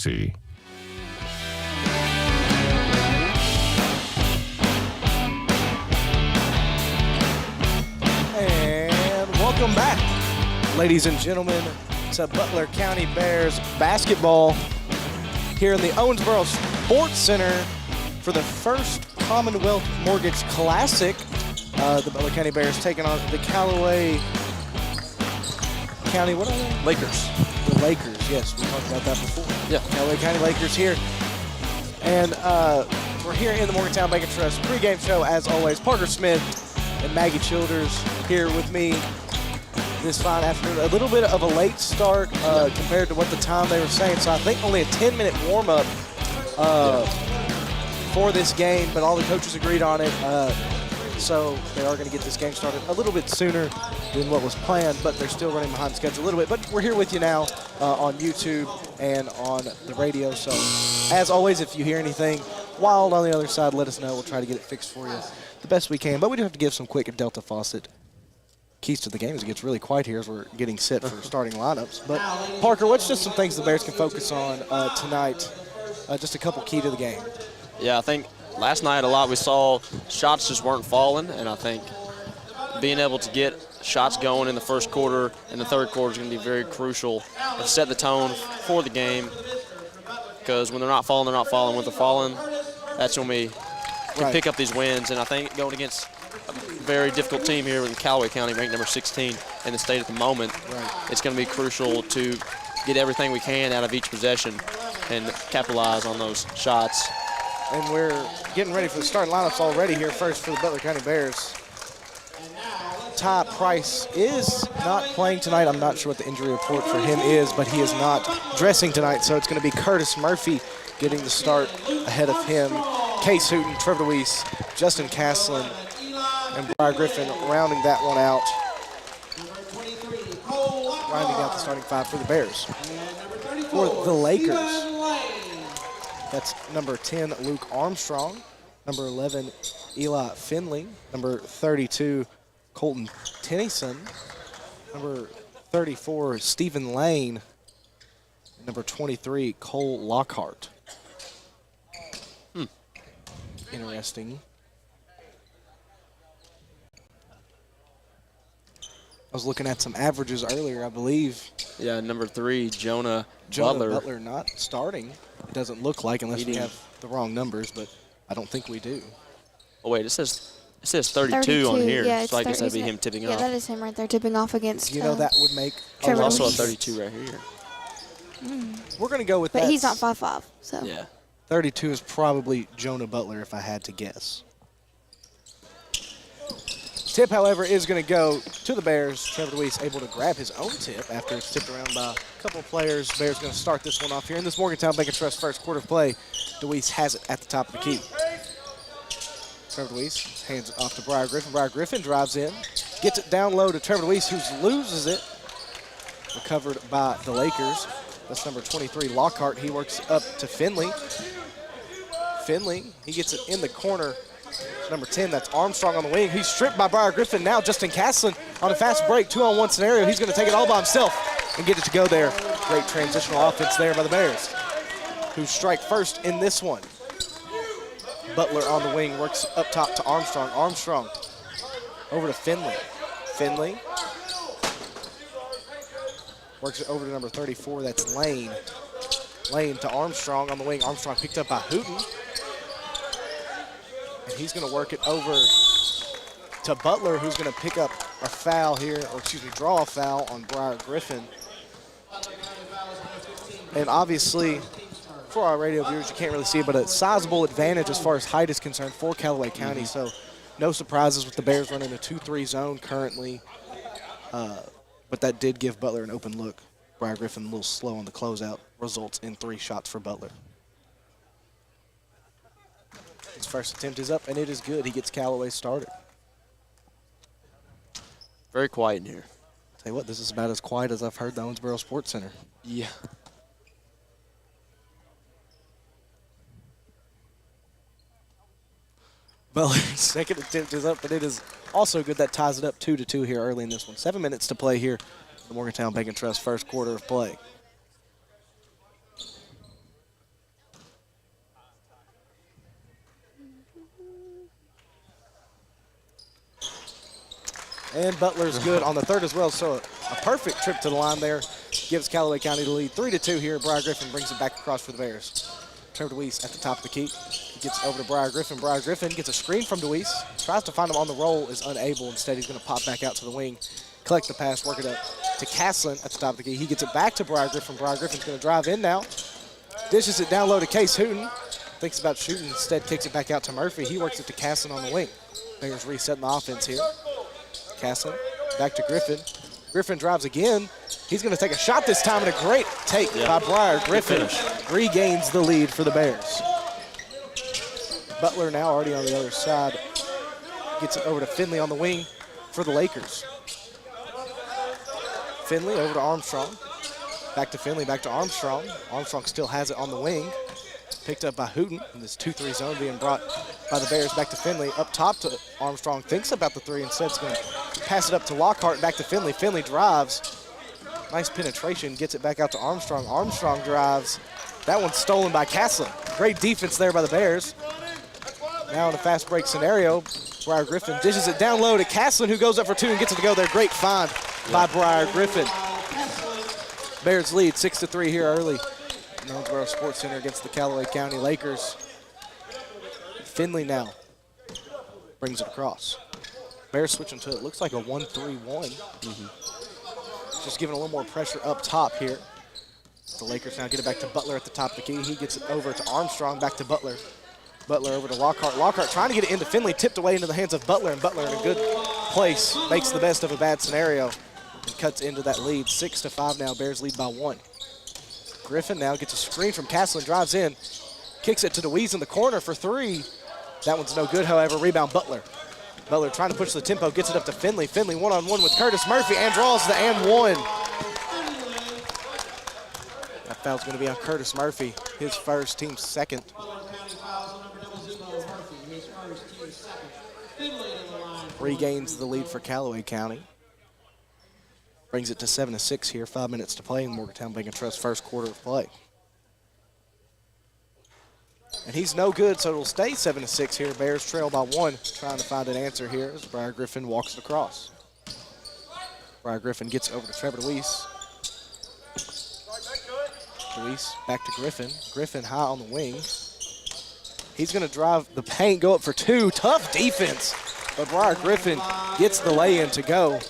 See. And welcome back, ladies and gentlemen, to Butler County Bears basketball here in the Owensboro Sports Center for the first Commonwealth Mortgage Classic. The Butler County Bears taking on the Calloway County, what are they? Lakers. The Lakers, yes, we talked about that before. Yeah. Calloway County Lakers here. And we're here in the Morgantown Bank & Trust pregame show, as always. Parker Smith and Maggie Childers here with me this fine afternoon. A little bit of a late start compared to what the time they were saying, so I think only a 10-minute warm-up for this game, but all the coaches agreed on it. So they are going to get this game started a little bit sooner than what was planned, but they're still running behind schedule a little bit. But we're here with you now on YouTube and on the radio. So as always, if you hear anything wild on the other side, let us know. We'll try to get it fixed for you the best we can. But we do have to give some quick Delta Faucet keys to the game as it gets really quiet here as we're getting set for starting lineups. But Parker, what's just some things the Bears can focus on tonight? Just a couple key to the game. Yeah, I think last night a lot we saw shots just weren't falling, and I think being able to get shots going in the first quarter and the third quarter is going to be very crucial to set the tone for the game, because when they're not falling, they're not falling. When they're falling, that's when we can pick up these wins. And I think going against a very difficult team here in Calloway County, ranked number 16 in the state at the moment, it's going to be crucial to get everything we can out of each possession and capitalize on those shots. And we're getting ready for the starting lineups already here. First for the Butler County Bears. Ty Price is not playing tonight. I'm not sure what the injury report for him is, but he is not dressing tonight. So it's going to be Curtis Murphy getting the start ahead of him. Case Hooten, Trevor DeWeese, Justin Caslin, and Briar Griffin rounding that one out. Rounding out the starting five for the Bears. For the Lakers, that's number 10, Luke Armstrong. Number 11, Eli Finley. Number 32, Colton Tennyson. Number 34, Stephen Lane. Number 23, Cole Lockhart. Interesting. I was looking at some averages earlier, I believe. Yeah, number 3, Jonah Butler. Butler. Not starting. It doesn't look like, unless we have the wrong numbers, but I don't think we do. Oh, wait, it says 32 on here, yeah, so I guess that'd be him tipping off. Yeah, that is him right there tipping off against. You know, that would make. There's also a 32 right here. We're going to go with that. But he's not 5'5", so. Yeah. 32 is probably Jonah Butler, if I had to guess. Tip, however, is going to go to the Bears. Trevor DeWeese able to grab his own tip after it's tipped around by a couple of players. Bears going to start this one off here in this Morgantown Bank & Trust first quarter of play. DeWeese has it at the top of the key. Trevor DeWeese hands it off to Briar Griffin. Briar Griffin drives in, gets it down low to Trevor DeWeese, who loses it. Recovered by the Lakers. That's number 23, Lockhart. He works up to Finley. Finley, he gets it in the corner. Number 10, that's Armstrong on the wing. He's stripped by Briar Griffin. Now Justin Caslin on a fast break, 2-on-1 scenario. He's going to take it all by himself and get it to go there. Great transitional offense there by the Bears, who strike first in this one. Butler on the wing works up top to Armstrong. Armstrong over to Finley. Finley works it over to number 34. That's Lane. Lane to Armstrong on the wing. Armstrong picked up by Hooten. And he's going to work it over to Butler, who's going to pick up a foul here, or excuse me, draw a foul on Briar Griffin. And obviously, for our radio viewers, you can't really see it, but a sizable advantage as far as height is concerned for Calloway County. So no surprises with the Bears running a 2-3 zone currently. But that did give Butler an open look. Briar Griffin a little slow on the closeout, results in 3 shots for Butler. His first attempt is up, and it is good. He gets Calloway started. Very quiet in here. Tell you what, this is about as quiet as I've heard the Owensboro Sports Center. Yeah. Butler's second attempt is up, but it is also good. That ties it up 2-2 here early in this one. 7 minutes to play here in the Morgantown Bank & Trust first quarter of play. And Butler's good on the third as well, so a perfect trip to the line there gives Calloway County the lead. 3-2 here. Briar Griffin brings it back across for the Bears. Trevor DeWeese at the top of the key. He gets over to Briar Griffin. Briar Griffin gets a screen from DeWeese. Tries to find him on the roll, is unable. Instead, he's going to pop back out to the wing, collect the pass, work it up to Caslin at the top of the key. He gets it back to Briar Griffin. Briar Griffin's going to drive in now. Dishes it down low to Case Hooten. Thinks about shooting, instead kicks it back out to Murphy. He works it to Caslin on the wing. Bears resetting the offense here. Caslin back to Griffin. Griffin drives again. He's going to take a shot this time, and a great take by Briar Griffin. Regains the lead for the Bears. Butler now already on the other side. Gets it over to Finley on the wing for the Lakers. Finley over to Armstrong. Back to Finley, back to Armstrong. Armstrong still has it on the wing. Picked up by Hooten in this 2-3 zone being brought by the Bears back to Finley. Up top to Armstrong, thinks about the three, instead is going to pass it up to Lockhart, back to Finley. Finley drives. Nice penetration, gets it back out to Armstrong. Armstrong drives. That one's stolen by Caslin. Great defense there by the Bears. Now in a fast break scenario, Briar Griffin dishes it down low to Caslin, who goes up for two and gets it to go there. Great find by Briar Griffin. Bears lead 6-3 here early. Northborough Sports Center against the Calloway County Lakers. Finley now brings it across. Bears switching to it looks like a 1-3-1. Just giving a little more pressure up top here. The Lakers now get it back to Butler at the top of the key. He gets it over to Armstrong, back to Butler. Butler over to Lockhart. Lockhart trying to get it into Finley, tipped away into the hands of Butler, and Butler in a good place makes the best of a bad scenario and cuts into that lead. 6-5 now. Bears lead by 1. Griffin now gets a screen from Caslin, drives in, kicks it to DeWeese in the corner for three. That one's no good, however. Rebound Butler. Butler trying to push the tempo, gets it up to Finley. Finley one-on-one with Curtis Murphy and draws the and one. That foul's going to be on Curtis Murphy, his first, team's second. Regains the lead for Calloway County. Brings it to 7-6 here, 5 minutes to play in Morgantown Bank and Trust first quarter of play. And he's no good, so it'll stay 7-6 here. Bears trail by 1, trying to find an answer here as Briar Griffin walks it across. Briar Griffin gets over to Trevor DeWeese. DeWeese back to Griffin. Griffin high on the wing. He's going to drive the paint, go up for two. Tough defense, but Briar Griffin gets the lay-in to go.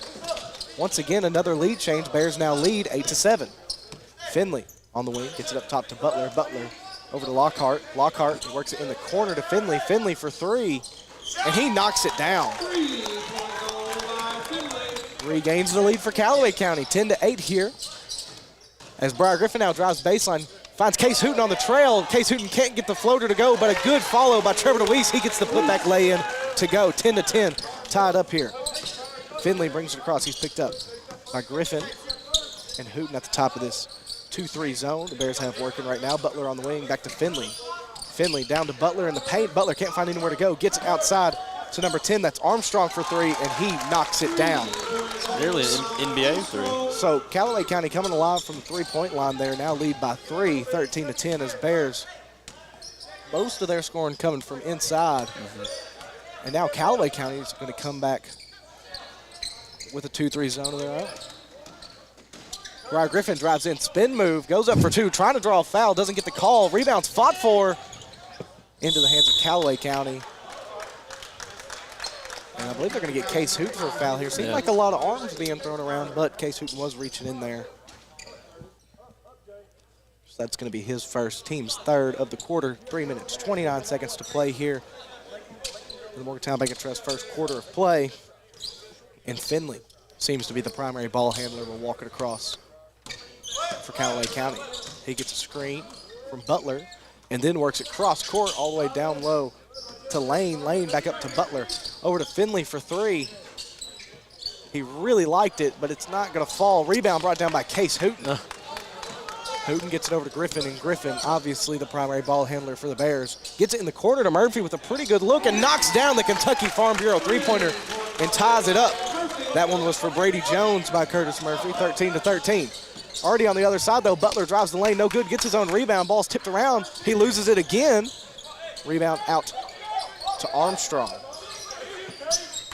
Once again, another lead change. Bears now lead 8-7. Finley on the wing, gets it up top to Butler. Butler over to Lockhart. Lockhart works it in the corner to Finley. Finley for three, and he knocks it down. Regains the lead for Calloway County, 10-8 here. As Briar Griffin now drives baseline, finds Case Hooten on the trail. Case Hooten can't get the floater to go, but a good follow by Trevor DeWeese. He gets the putback lay-in to go, 10-10, tied up here. Finley brings it across. He's picked up by Griffin and Hooten at the top of this 2-3 zone. The Bears have working right now. Butler on the wing, back to Finley. Finley down to Butler in the paint. Butler can't find anywhere to go. Gets it outside to number 10. That's Armstrong for three, and he knocks it down. Nearly an NBA three. So Calloway County coming alive from the three-point line there. Now lead by 3, 13-10 as Bears. Most of their scoring coming from inside. And now Calloway County is going to come back with a 2-3 zone of their own. Briar Griffin drives in, spin move, goes up for two, trying to draw a foul, doesn't get the call. Rebounds fought for into the hands of Calloway County. And I believe they're going to get Case Hooten for a foul here. Seemed like a lot of arms being thrown around, but Case Hooten was reaching in there. So that's going to be his first, team's third of the quarter. 3 minutes, 29 seconds to play here in the Morgantown Bank and Trust first quarter of play. And Finley seems to be the primary ball handler. Will walk it across for Calloway County. He gets a screen from Butler and then works it cross court all the way down low to Lane. Lane back up to Butler. Over to Finley for three. He really liked it, but it's not going to fall. Rebound brought down by Case Hooten. Hooten gets it over to Griffin, and Griffin, obviously the primary ball handler for the Bears, gets it in the corner to Murphy with a pretty good look and knocks down the Kentucky Farm Bureau three-pointer and ties it up. That one was for Brady Jones by Curtis Murphy, 13-13. Already on the other side, though, Butler drives the lane, no good, gets his own rebound, ball's tipped around, he loses it again. Rebound out to Armstrong.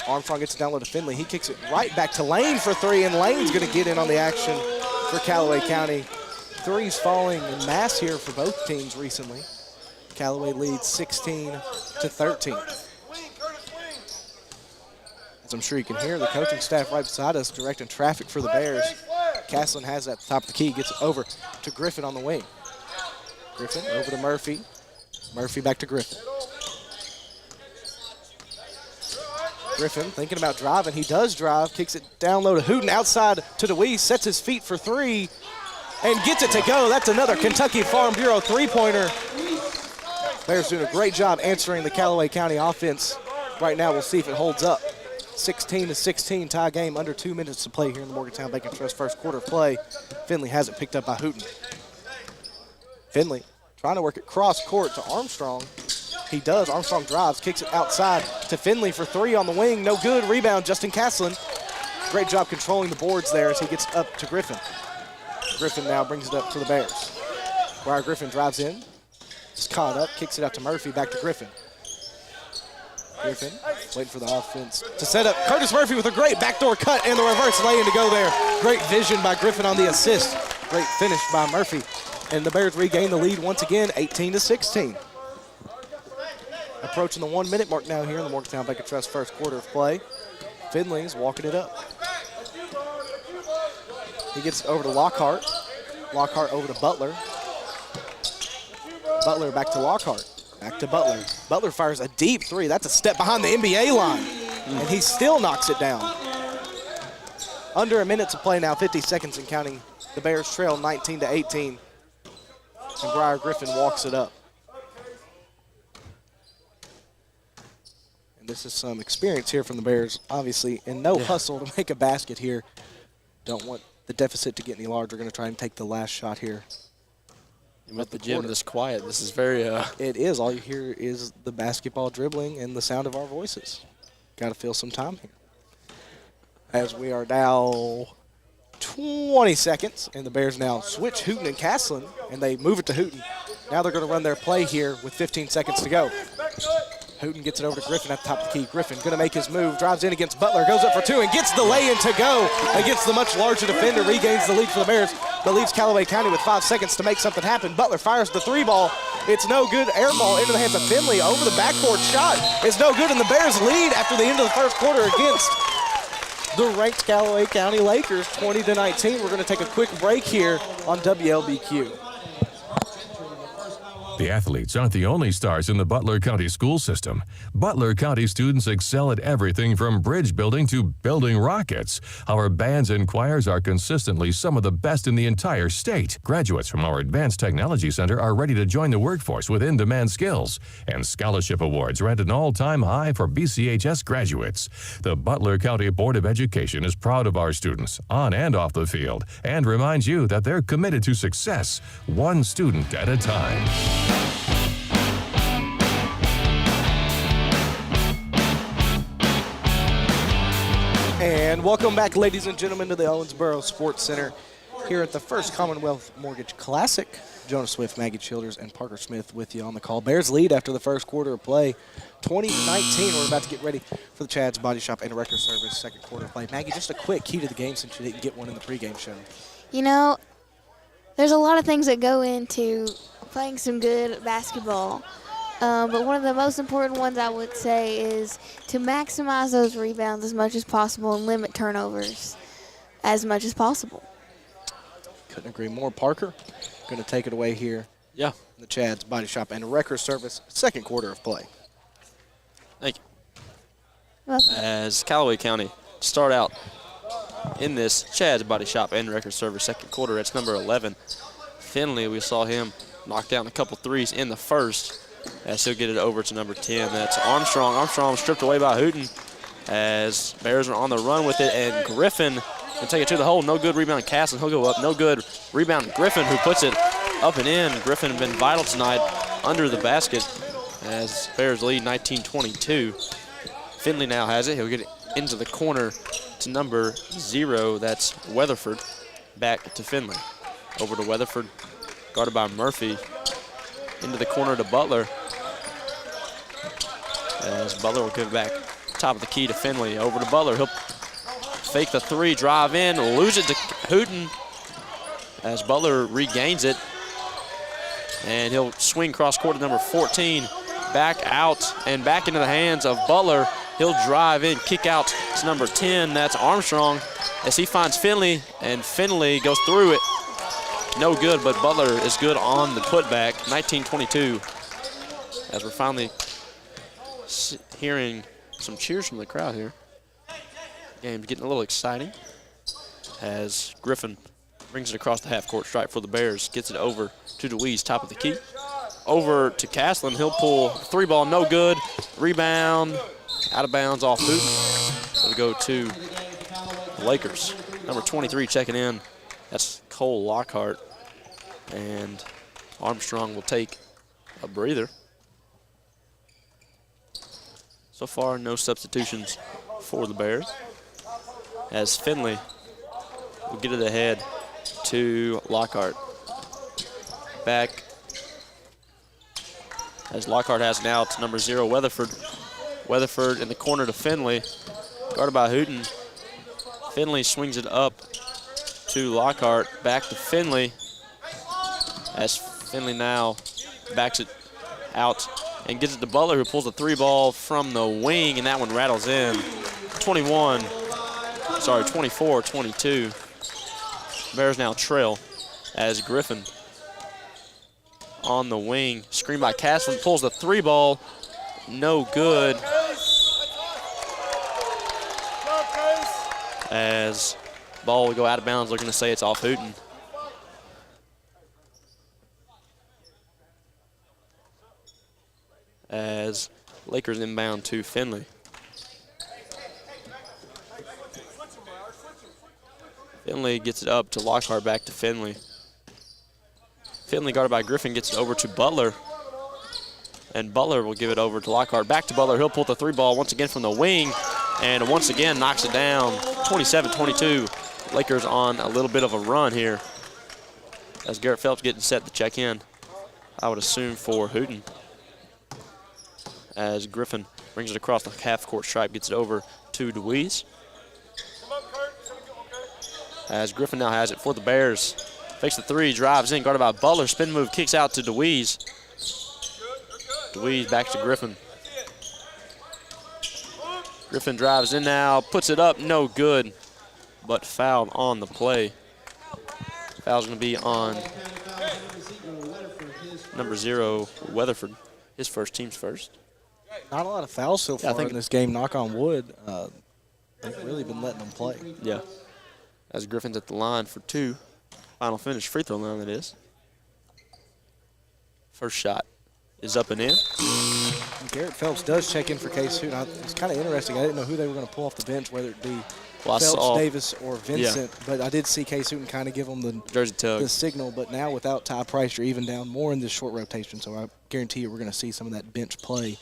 Armstrong gets it down low to Finley. He kicks it right back to Lane for three, and Lane's going to get in on the action for Callaway County. Threes falling in mass here for both teams recently. Callaway leads 16-13. As I'm sure you can hear, the coaching staff right beside us directing traffic for the Bears. Castlin has it at the top of the key, gets it over to Griffin on the wing. Griffin over to Murphy. Murphy back to Griffin. Griffin thinking about driving. He does drive, kicks it down low to Hooten, outside to DeWeese, sets his feet for three, and gets it to go. That's another Kentucky Farm Bureau three-pointer. Bears doing a great job answering the Callaway County offense. Right now, we'll see if it holds up. 16-16 tie game, under 2 minutes to play here in the Morgantown Bank & Trust first quarter of play. Finley has it picked up by Hooten. Finley trying to work it cross court to Armstrong. He does. Armstrong drives, kicks it outside to Finley for three on the wing. No good. Rebound, Justin Castlin. Great job controlling the boards there as he gets up to Griffin. Griffin now brings it up to the Bears. Briar Griffin drives in. Just caught up, kicks it out to Murphy, back to Griffin. Griffin waiting for the offense to set up. Curtis Murphy with a great backdoor cut and the reverse lay-in to go there. Great vision by Griffin on the assist. Great finish by Murphy. And the Bears regain the lead once again, 18-16. Approaching the 1 minute mark now here in the Morgantown Bank & Trust first quarter of play. Finley's walking it up. He gets over to Lockhart. Lockhart over to Butler. Butler back to Lockhart. Back to Butler. Butler fires a deep three. That's a step behind the NBA line. And he still knocks it down. Under a minute to play now, 50 seconds and counting. The Bears trail 19-18. And Briar Griffin walks it up. And this is some experience here from the Bears, obviously, and no hustle to make a basket here. Don't want the deficit to get any larger. Going to try and take the last shot here. And with the gym this quiet, this is very... It is. All you hear is the basketball dribbling and the sound of our voices. Got to fill some time here. As we are now 20 seconds, and the Bears now switch Hooten and Castlin, and they move it to Hooten. Now they're going to run their play here with 15 seconds to go. Hooten gets it over to Griffin at the top of the key. Griffin going to make his move, drives in against Butler, goes up for two, and gets the lay-in to go against the much larger defender, regains the lead for the Bears, but leaves Callaway County with 5 seconds to make something happen. Butler fires the three ball. It's no good. Air ball into the hands of Finley. Over the backboard shot. It's no good, and the Bears lead after the end of the first quarter against the ranked Callaway County Lakers, 20-19. We're going to take a quick break here on WLBQ. The athletes aren't the only stars in the Butler County school system. Butler County students excel at everything from bridge building to building rockets. Our bands and choirs are consistently some of the best in the entire state. Graduates from our Advanced Technology Center are ready to join the workforce with in-demand skills. And scholarship awards are at an all-time high for BCHS graduates. The Butler County Board of Education is proud of our students, on and off the field, and reminds you that they're committed to success, one student at a time. And welcome back, ladies and gentlemen, to the Owensboro Sports Center here at the First Commonwealth Mortgage Classic. Jonah Swift, Maggie Childers, and Parker Smith with you on the call. Bears lead after the first quarter of play, 20-19. We're about to get ready for the Chad's Body Shop and Record Service second quarter of play. Maggie, just a quick key to the game since you didn't get one in the pregame show. You know, there's a lot of things that go into playing some good basketball. But one of the most important ones I would say is to maximize those rebounds as much as possible and limit turnovers as much as possible. Couldn't agree more. Parker going to take it away here. Yeah. The Chad's Body Shop and Record Service second quarter of play. Thank you. As Callaway County start out in this Chad's Body Shop and Record Service second quarter, it's number 11. Finley, we saw him knock down a couple threes in the first. As he'll get it over to number 10. That's Armstrong. Armstrong stripped away by Hooten as Bears are on the run with it, and Griffin can take it to the hole. No good rebound. Castlin, he'll go up. No good rebound. Griffin, who puts it up and in. Griffin been vital tonight under the basket as Bears lead 19-22. Finley now has it. He'll get it into the corner to number 0. That's Weatherford. Back to Finley. Over to Weatherford, guarded by Murphy. Into the corner to Butler. As Butler will give it back top of the key to Finley. Over to Butler. He'll fake the three, drive in, lose it to Hooten as Butler regains it. And he'll swing cross court to number 14. Back out and back into the hands of Butler. He'll drive in, kick out to number 10. That's Armstrong as he finds Finley, and Finley goes through it. No good, but Butler is good on the putback. 19-22. As we're finally hearing some cheers from the crowd here. Game's getting a little exciting as Griffin brings it across the half-court stripe for the Bears. Gets it over to DeWeese, top of the key. Over to Castlin. He'll pull three ball, no good. Rebound, out of bounds off Hooten. It'll go to the Lakers. Number 23 checking in. That's Cole Lockhart. And Armstrong will take a breather. So far, no substitutions for the Bears. As Finley will get it ahead to Lockhart. Back as Lockhart has now to number 0, Weatherford. Weatherford in the corner to Finley, guarded by Hooten. Finley swings it up to Lockhart, back to Finley, as Finley now backs it out and gives it to Butler, who pulls a three ball from the wing, and that one rattles in. 24-22. Bears now trail as Griffin on the wing. Screen by Castlin, pulls the three ball, no good. As ball will go out of bounds, they're going to say it's off Hooten. As Lakers inbound to Finley. Finley gets it up to Lockhart, back to Finley. Finley guarded by Griffin gets it over to Butler. And Butler will give it over to Lockhart. Back to Butler. He'll pull the three ball once again from the wing. And once again knocks it down. 27-22. Lakers on a little bit of a run here. As Garrett Phelps getting set to check in, I would assume for Hooten. As Griffin brings it across the half-court stripe, gets it over to DeWeese. As Griffin now has it for the Bears. Fakes the three, drives in, guarded by Butler. Spin move, kicks out to DeWeese. DeWeese back to Griffin. Griffin drives in now, puts it up, no good, but fouled on the play. Foul's going to be on number 0, Weatherford, his first, team's first. Not a lot of fouls so far in this game, knock on wood. They've really been letting them play. Yeah. As Griffin's at the line for 2. Final finish, free throw line that is. First shot is up and in. Garrett Phelps does check in for Case Hooten. It's kind of interesting. I didn't know who they were going to pull off the bench, whether it be Phelps, Davis, or Vincent. Yeah. But I did see Case Hooten kind of give them the jersey tug, the signal. But now without Ty Price, you're even down more in this short rotation. So I guarantee you we're going to see some of that bench play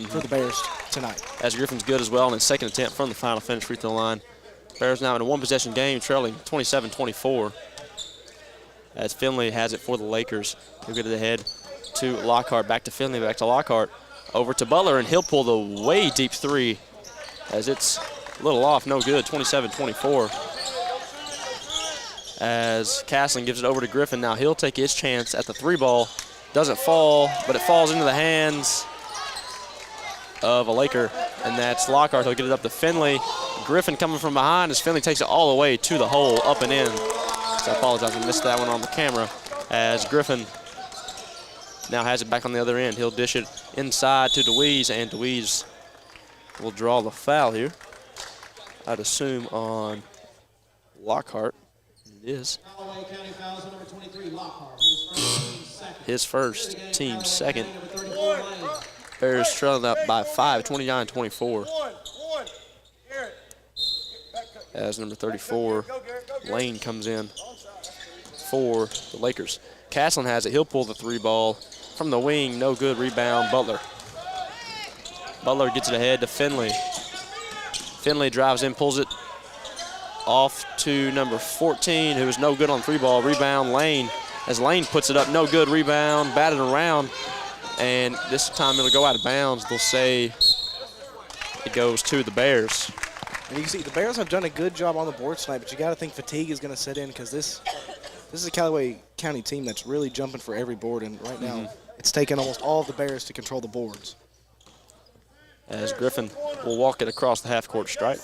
for the Bears tonight. As Griffin's good as well in his second attempt from the final finish free throw line. Bears now in a one-possession game, trailing 27-24. As Finley has it for the Lakers. He'll get it ahead to Lockhart. Back to Finley, back to Lockhart. Over to Butler, and he'll pull the way deep three as it's a little off, no good, 27-24. As Castlin gives it over to Griffin. Now he'll take his chance at the three ball. Doesn't fall, but it falls into the hands of a Laker, and that's Lockhart. He'll get it up to Finley. Griffin coming from behind as Finley takes it all the way to the hole, up and in. So I apologize, I missed that one on the camera. As Griffin now has it back on the other end. He'll dish it inside to DeWeese, and DeWeese will draw the foul here. I'd assume on Lockhart. It is. His first, team's second. Bears trailing up by 5, 29-24. As number 34, Lane comes in for the Lakers. Castlin has it. He'll pull the three ball from the wing. No good. Rebound, Butler. Butler gets it ahead to Finley. Finley drives in, pulls it off to number 14, who is no good on three ball. Rebound, Lane. As Lane puts it up, no good. Rebound, batted around. And this time it'll go out of bounds. They'll say It goes to the Bears. And you can see the Bears have done a good job on the board tonight, but you got to think fatigue is going to set in because this is a Callaway County team that's really jumping for every board, and right now it's taken almost all of the Bears to control the boards. As Griffin will walk it across the half-court stripe.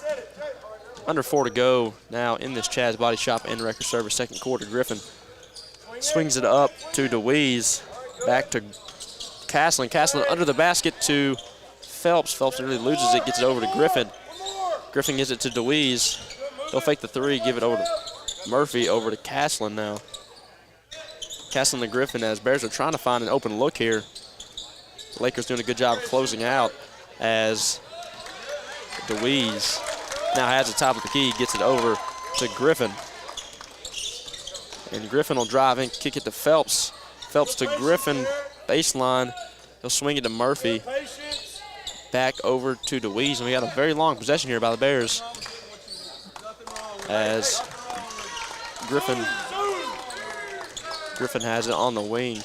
Under 4 to go now in this Chad's Body Shop and Record Service second quarter. Griffin swings it up to DeWeese, back to Castlin. Castlin under the basket to Phelps. Phelps really loses it, gets it over to Griffin. Griffin gives it to DeWeese. He'll fake the three, give it over to Murphy, over to Castlin now. Castlin to Griffin as Bears are trying to find an open look here. The Lakers doing a good job of closing out as DeWeese now has the top of the key, gets it over to Griffin. And Griffin will drive in, kick it to Phelps. Phelps to Griffin, baseline. He'll swing it to Murphy. Back over to DeWeese, and we got a very long possession here by the Bears. As Griffin has it on the wing.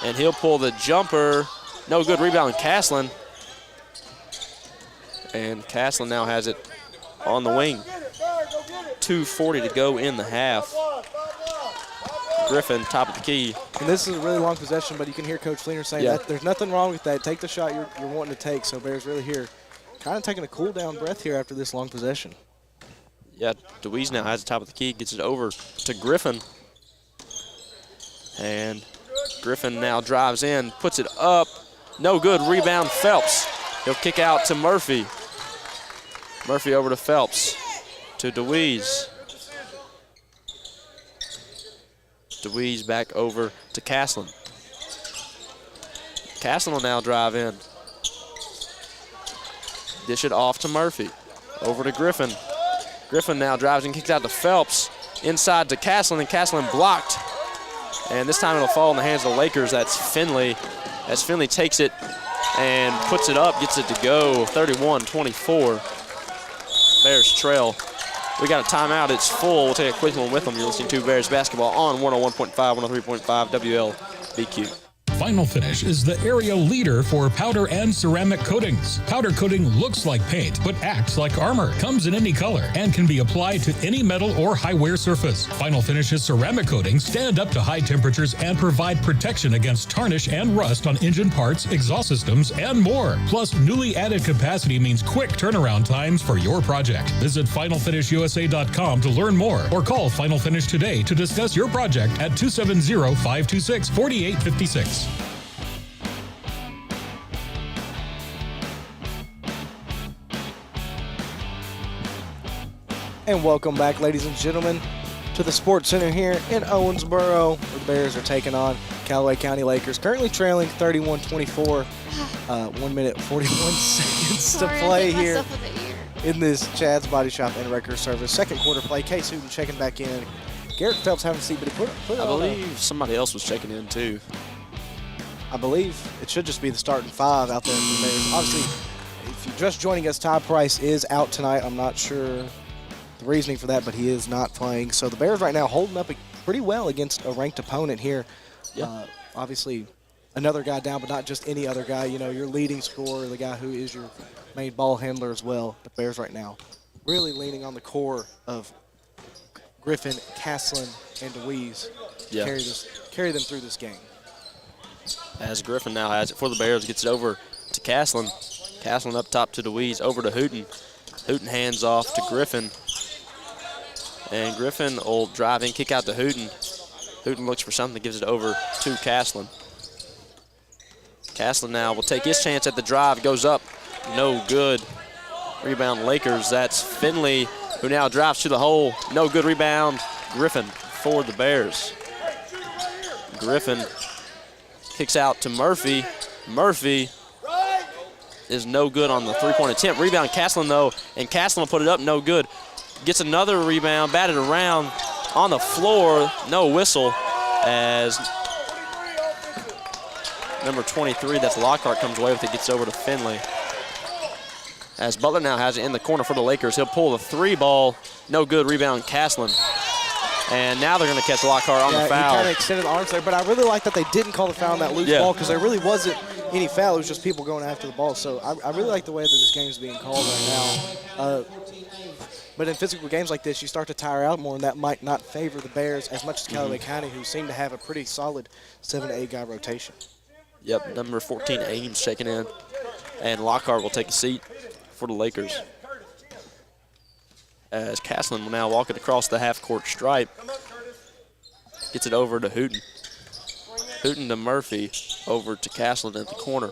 And he'll pull the jumper. No good, rebound, Castlin. And Castlin now has it on the wing. 2:40 to go in the half. Griffin, top of the key. And this is a really long possession, but you can hear Coach Fleener saying that there's nothing wrong with that. Take the shot you're wanting to take. So Bears really here kind of taking a cool down breath here after this long possession. Yeah, DeWeese now has the top of the key, gets it over to Griffin. And Griffin now drives in, puts it up. No good, rebound Phelps. He'll kick out to Murphy. Murphy over to Phelps, to DeWeese. DeWeese back over to Castlin. Castlin will now drive in. Dish it off to Murphy. Over to Griffin. Griffin now drives and kicks out to Phelps. Inside to Castlin, and Castlin blocked. And this time it'll fall in the hands of the Lakers. That's Finley. As Finley takes it and puts it up, gets it to go. 31-24. Bears trail. We got a timeout. It's full. We'll take a quick one with them. You're listening to Bears basketball on 101.5, 103.5 WLBQ. Final Finish is the area leader for powder and ceramic coatings. Powder coating looks like paint, but acts like armor, comes in any color, and can be applied to any metal or high wear surface. Final Finish's ceramic coatings stand up to high temperatures and provide protection against tarnish and rust on engine parts, exhaust systems, and more. Plus, newly added capacity means quick turnaround times for your project. Visit FinalFinishUSA.com to learn more, or call Final Finish today to discuss your project at 270-526-4856. And welcome back, ladies and gentlemen, to the Sports Center here in Owensboro, where the Bears are taking on Callaway County Lakers, currently trailing 31-24. 1 minute 41 seconds to play here in this Chad's Body Shop and Record Service. Second quarter play. Case Hooten checking back in. Garrett Phelps having a seat, but he put it I on. believe somebody else was checking in too. I believe it should just be the starting five out there for the Bears. Obviously, if you're just joining us, Ty Price is out tonight. I'm not sure the reasoning for that, but he is not playing. So the Bears right now holding up pretty well against a ranked opponent here. Yeah. Obviously, another guy down, but not just any other guy. You know, your leading scorer, the guy who is your main ball handler as well. The Bears right now really leaning on the core of Griffin, Castlin, and DeWeese to carry them through this game. As Griffin now has it for the Bears, gets it over to Castlin. Castlin up top to DeWeese, over to Hooten. Hooten hands off to Griffin. And Griffin will drive in, kick out to Hooten. Hooten looks for something, gives it over to Castlin. Castlin now will take his chance at the drive, goes up, no good. Rebound Lakers, that's Finley, who now drives to the hole. No good rebound, Griffin for the Bears. Griffin kicks out to Murphy. Murphy is no good on the three-point attempt. Rebound Castlin though, and Castlin will put it up, no good. Gets another rebound, batted around on the floor, no whistle, as number 23, that's Lockhart, comes away with it, gets over to Finley. As Butler now has it in the corner for the Lakers, he'll pull the three ball, no good, rebound Castlin. And now they're going to catch Lockhart on the foul. He kind of extended the arms there, but I really like that they didn't call the foul on that loose ball because there really wasn't any foul. It was just people going after the ball. So I really like the way that this game is being called right now. But in physical games like this, you start to tire out more, and that might not favor the Bears as much as Calloway County, who seem to have a pretty solid 7 to 8 guy rotation. Yep, number 14, Ames, checking in. And Lockhart will take a seat for the Lakers. As Castleton will now walk it across the half-court stripe. Gets it over to Hooten. Hooten to Murphy, over to Castleton at the corner.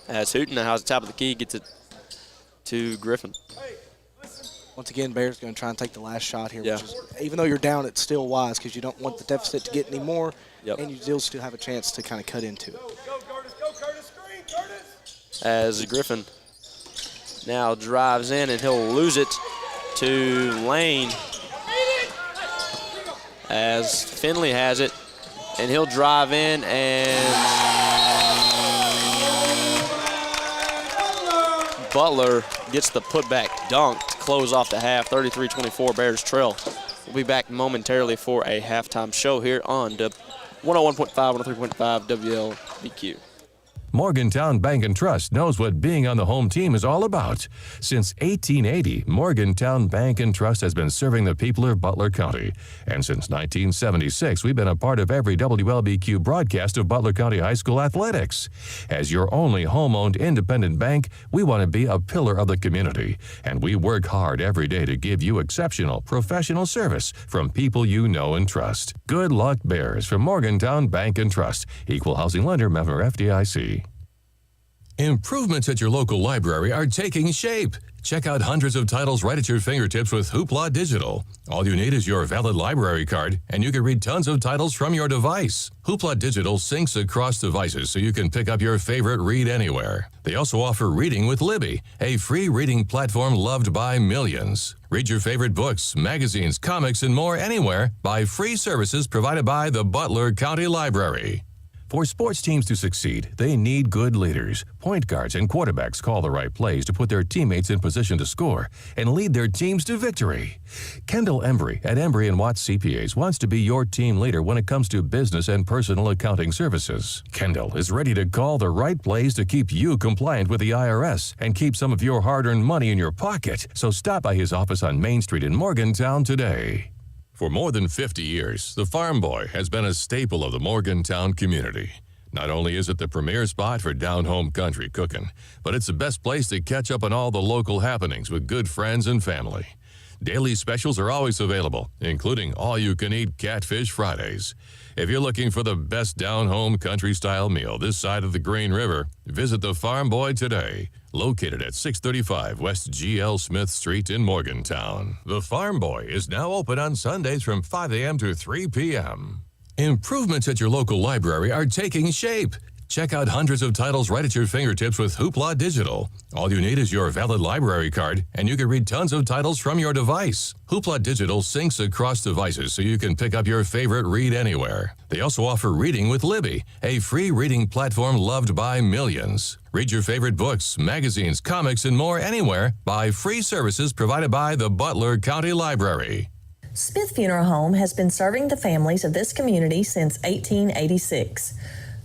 As Hooten now has the top of the key, gets it to Griffin. Once again, Bears going to try and take the last shot here, which is, even though you're down, it's still wise because you don't want the deficit to get any more, and you still have a chance to kind of cut into it. As Griffin now drives in, and he'll lose it to Lane. As Finley has it, and he'll drive in, and Butler gets the putback dunk to close off the half. 33-24, Bears trail. We'll be back momentarily for a halftime show here on 101.5, 103.5 WLBQ. Morgantown Bank and Trust knows what being on the home team is all about. Since 1880, Morgantown Bank and Trust has been serving the people of Butler County. And since 1976, we've been a part of every WLBQ broadcast of Butler County High School athletics. As your only home-owned independent bank, we want to be a pillar of the community. And we work hard every day to give you exceptional professional service from people you know and trust. Good luck, Bears, from Morgantown Bank and Trust. Equal housing lender, member FDIC. Improvements at your local library are taking shape. Check out hundreds of titles right at your fingertips with Hoopla Digital. All you need is your valid library card, and you can read tons of titles from your device. Hoopla Digital syncs across devices so you can pick up your favorite read anywhere. They also offer Reading with Libby, a free reading platform loved by millions. Read your favorite books, magazines, comics, and more anywhere by free services provided by the Butler County Library. For sports teams to succeed, they need good leaders. Point guards and quarterbacks call the right plays to put their teammates in position to score and lead their teams to victory. Kendall Embry at Embry & Watts CPAs wants to be your team leader when it comes to business and personal accounting services. Kendall is ready to call the right plays to keep you compliant with the IRS and keep some of your hard-earned money in your pocket. So stop by his office on Main Street in Morgantown today. For more than 50 years, the Farm Boy has been a staple of the Morgantown community. Not only is it the premier spot for down-home country cooking, but it's the best place to catch up on all the local happenings with good friends and family. Daily specials are always available, including all-you-can-eat Catfish Fridays. If you're looking for the best down-home country-style meal this side of the Green River, visit the Farm Boy today. Located at 635 West G.L. Smith Street in Morgantown. The Farm Boy is now open on Sundays from 5 a.m. to 3 p.m. Improvements at your local library are taking shape. Check out hundreds of titles right at your fingertips with Hoopla Digital. All you need is your valid library card, and you can read tons of titles from your device. Hoopla Digital syncs across devices so you can pick up your favorite read anywhere. They also offer Reading with Libby, a free reading platform loved by millions. Read your favorite books, magazines, comics, and more anywhere by free services provided by the Butler County Library. Smith Funeral Home has been serving the families of this community since 1886.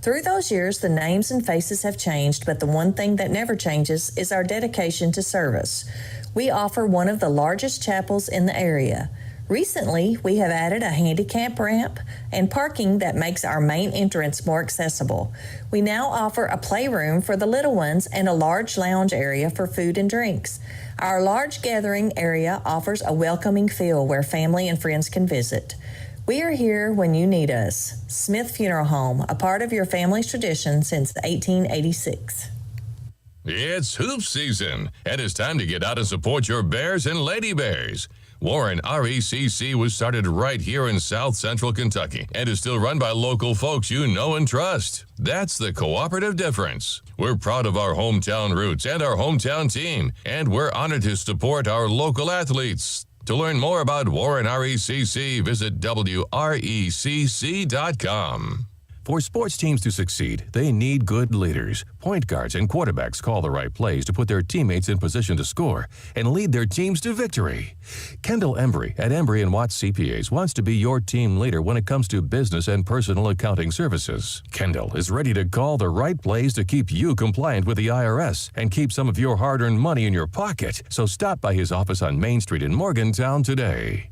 Through those years, the names and faces have changed, but the one thing that never changes is our dedication to service. We offer one of the largest chapels in the area. Recently, we have added a handicap ramp and parking that makes our main entrance more accessible. We now offer a playroom for the little ones and a large lounge area for food and drinks. Our large gathering area offers a welcoming feel where family and friends can visit. We are here when you need us. Smith Funeral Home, a part of your family's tradition since 1886. It's hoop season, and it's time to get out and support your Bears and Lady Bears. Warren RECC was started right here in South Central Kentucky and is still run by local folks you know and trust. That's the cooperative difference. We're proud of our hometown roots and our hometown team, and we're honored to support our local athletes. To learn more about Warren RECC, visit WRECC.com. For sports teams to succeed, they need good leaders. Point guards and quarterbacks call the right plays to put their teammates in position to score and lead their teams to victory. Kendall Embry at Embry & Watts CPAs wants to be your team leader when it comes to business and personal accounting services. Kendall is ready to call the right plays to keep you compliant with the IRS and keep some of your hard-earned money in your pocket. So stop by his office on Main Street in Morgantown today.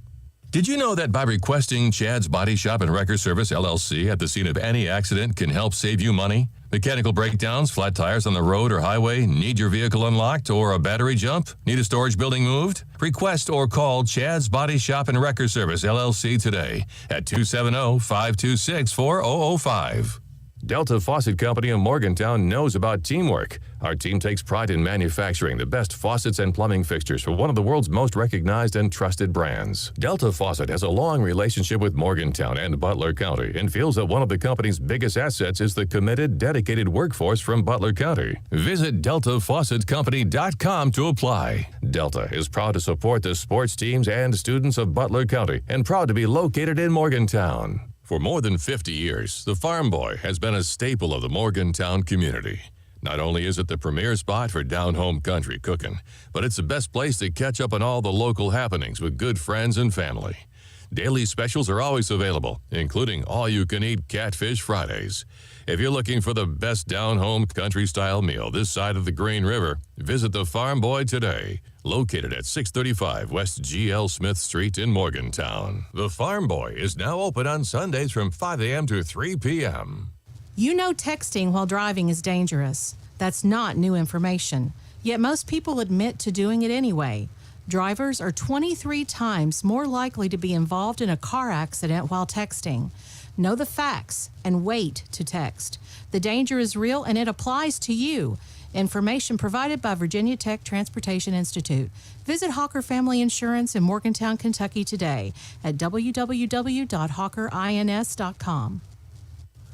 Did you know that by requesting Chad's Body Shop and Wrecker Service, LLC, at the scene of any accident can help save you money? Mechanical breakdowns, flat tires on the road or highway, need your vehicle unlocked, or a battery jump? Need a storage building moved? Request or call Chad's Body Shop and Wrecker Service, LLC today at 270-526-4005. Delta Faucet Company in Morgantown knows about teamwork. Our team takes pride in manufacturing the best faucets and plumbing fixtures for one of the world's most recognized and trusted brands. Delta Faucet has a long relationship with Morgantown and Butler County and feels that one of the company's biggest assets is the committed, dedicated workforce from Butler County. Visit DeltaFaucetCompany.com to apply. Delta is proud to support the sports teams and students of Butler County and proud to be located in Morgantown. For more than 50 years, the Farm Boy has been a staple of the Morgantown community. Not only is it the premier spot for down-home country cooking, but it's the best place to catch up on all the local happenings with good friends and family. Daily specials are always available, including all-you-can-eat Catfish Fridays. If you're looking for the best down-home country-style meal this side of the Green River, visit the Farm Boy today. Located at 635 West G.L. Smith Street in Morgantown. The Farm Boy is now open on Sundays from 5 a.m. to 3 p.m. You know texting while driving is dangerous. That's not new information. Yet most people admit to doing it anyway. Drivers are 23 times more likely to be involved in a car accident while texting. Know the facts and wait to text. The danger is real and it applies to you. Information provided by Virginia Tech Transportation Institute. Visit Hawker Family Insurance in Morgantown, Kentucky today at www.hawkerins.com.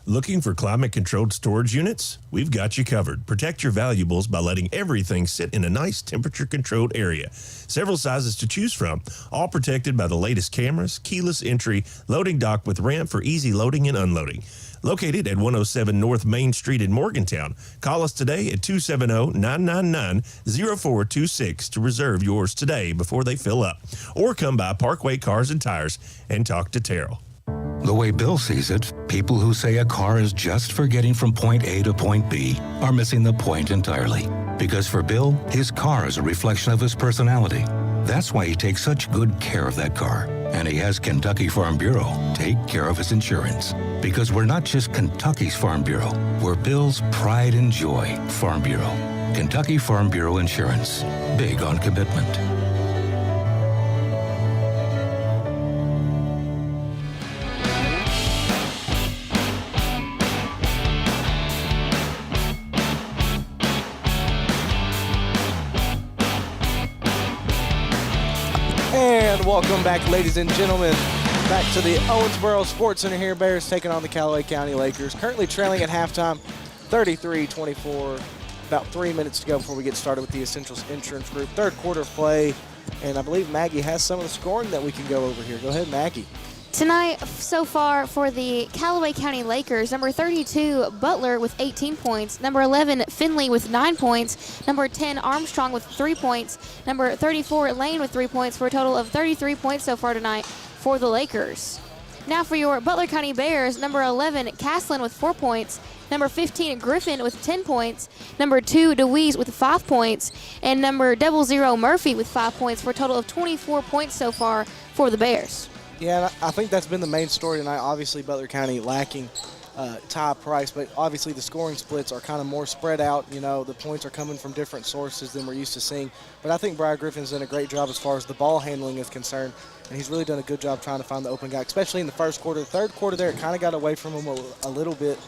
Looking for climate-controlled storage units? We've got you covered. Protect your valuables by letting everything sit in a nice temperature-controlled area. Several sizes to choose from, all protected by the latest cameras, keyless entry, loading dock with ramp for easy loading and unloading. Located at 107 North Main Street in Morgantown. Call us today at 270-999-0426 to reserve yours today before they fill up. Or come by Parkway Cars and Tires and talk to Terrell. The way Bill sees it, people who say a car is just for getting from point A to point B are missing the point entirely. Because for Bill, his car is a reflection of his personality. That's why he takes such good care of that car. And he has Kentucky Farm Bureau take care of his insurance. Because we're not just Kentucky's Farm Bureau, we're Bill's pride and joy Farm Bureau. Kentucky Farm Bureau Insurance. Big on commitment. And welcome back, ladies and gentlemen, back to the Owensboro Sports Center here. Bears taking on the Calloway County Lakers. Currently trailing at halftime, 33-24. About 3 minutes to go before we get started with the Essentials Insurance Group. Third quarter of play, and I believe Maggie has some of the scoring that we can go over here. Go ahead, Maggie. Tonight, so far, for the Callaway County Lakers, number 32, Butler with 18 points. Number 11, Finley with 9 points. Number 10, Armstrong with 3 points. Number 34, Lane with 3 points for a total of 33 points so far tonight for the Lakers. Now for your Butler County Bears, number 11, Caslin with 4 points. Number 15, Griffin with 10 points. Number 2, DeWeese with 5 points. And number 00, Murphy with 5 points for a total of 24 points so far for the Bears. Yeah, I think that's been the main story tonight. Obviously, Butler County lacking Ty Price, but obviously the scoring splits are kind of more spread out. You know, the points are coming from different sources than we're used to seeing. But I think Briar Griffin's done a great job as far as the ball handling is concerned, and he's really done a good job trying to find the open guy, especially in the first quarter. The third quarter there, it kind of got away from him a little bit,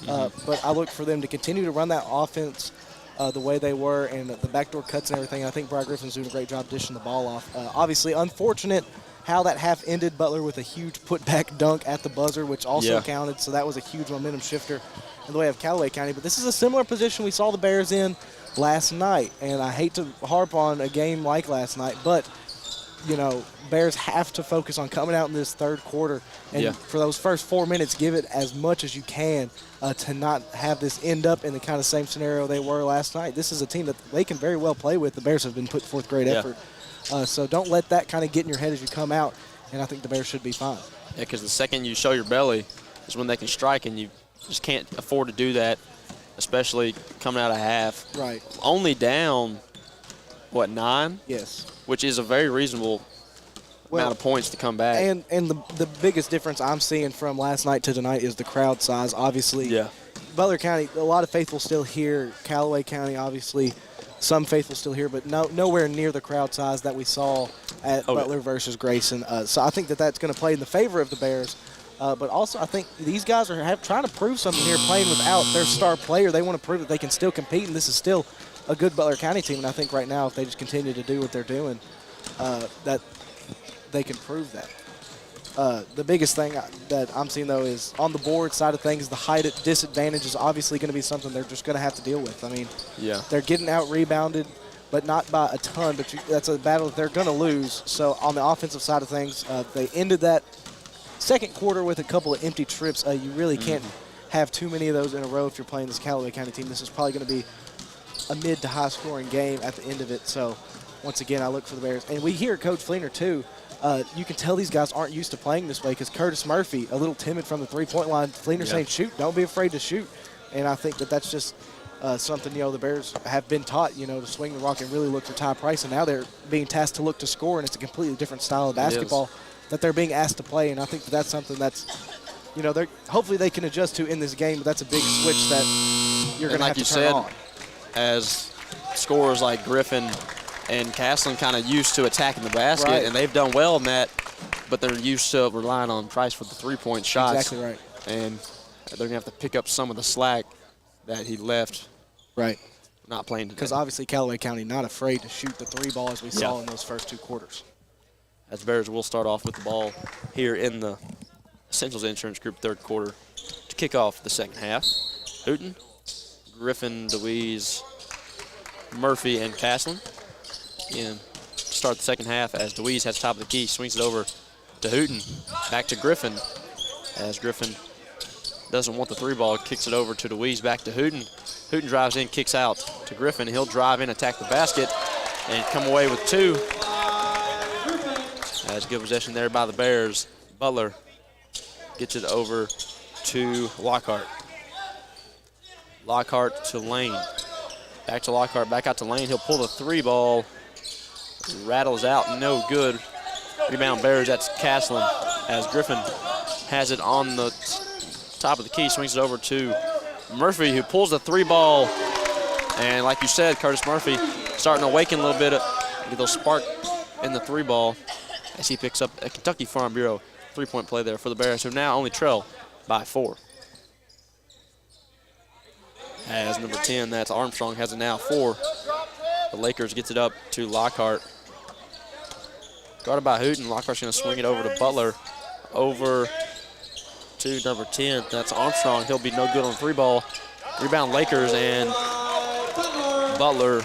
but I look for them to continue to run that offense the way they were, and the backdoor cuts and everything. I think Briar Griffin's doing a great job dishing the ball off. Obviously, unfortunate how that half ended. Butler with a huge putback dunk at the buzzer, which also counted, so that was a huge momentum shifter in the way of Callaway County. But this is a similar position we saw the Bears in last night, and I hate to harp on a game like last night, but Bears have to focus on coming out in this third quarter. And for those first 4 minutes, give it as much as you can to not have this end up in the kind of same scenario they were last night. This is a team that they can very well play with. The Bears have been putting forth great effort. So don't let that kind of get in your head as you come out, and I think the Bears should be fine. Yeah, because the second you show your belly is when they can strike, and you just can't afford to do that, especially coming out of half. Right. Only down, 9? Yes. Which is a very reasonable amount of points to come back. And the biggest difference I'm seeing from last night to tonight is the crowd size. Obviously, Butler County, a lot of faithful still here. Calloway County, obviously, some faithful still here, but nowhere near the crowd size that we saw at Butler versus Grayson. So I think that's going to play in the favor of the Bears. But also, I think these guys are trying to prove something here, playing without their star player. They want to prove that they can still compete, and this is still a good Butler County team. And I think right now, if they just continue to do what they're doing, that they can prove that. The biggest thing that I'm seeing, though, is on the board side of things, the height disadvantage is obviously going to be something they're just going to have to deal with. I mean, they're getting out-rebounded, but not by a ton. But that's a battle that they're going to lose. So on the offensive side of things, they ended that second quarter with a couple of empty trips. You really can't have too many of those in a row if you're playing this Callaway County team. This is probably going to be a mid to high-scoring game at the end of it. So once again, I look for the Bears. And we hear Coach Fleener, too. You can tell these guys aren't used to playing this way because Curtis Murphy, a little timid from the three-point line. Fleener saying, shoot, don't be afraid to shoot. And I think that's just something, the Bears have been taught, to swing the rock and really look for Ty Price. And now they're being tasked to look to score, and it's a completely different style of basketball that they're being asked to play. And I think that's something that's, hopefully they can adjust to in this game, but that's a big switch that you're going to have to turn on. As scorers like Griffin and Castlin kind of used to attacking the basket, and they've done well in that, but they're used to relying on Price for the three-point shots. Exactly right. And they're going to have to pick up some of the slack that he left not playing today. Because obviously Callaway County not afraid to shoot the three ball as we saw in those first two quarters. As Bears will start off with the ball here in the Essentials Insurance Group third quarter to kick off the second half. Hooten, Griffin, DeWeese, Murphy, and Castlin. In to start the second half as DeWeese has top of the key, swings it over to Hooten. Back to Griffin as Griffin doesn't want the three ball, kicks it over to DeWeese, back to Hooten. Hooten drives in, kicks out to Griffin. He'll drive in, attack the basket, and come away with two. As good possession there by the Bears. Butler gets it over to Lockhart. Lockhart to Lane. Back to Lockhart, back out to Lane. He'll pull the three ball. Rattles out, no good. Rebound Bears, that's Castlin. As Griffin has it on the top of the key, swings it over to Murphy, who pulls the three ball. And like you said, Curtis Murphy starting to awaken a little bit, get a little spark in the three ball as he picks up a Kentucky Farm Bureau three-point play there for the Bears, who now only trail by 4. As number 10, that's Armstrong, has it now 4. The Lakers gets it up to Lockhart. Guarded by Hooten. Lockhart's going to swing it over to Butler. Over to number 10. That's Armstrong. He'll be no good on the three ball. Rebound Lakers, and Butler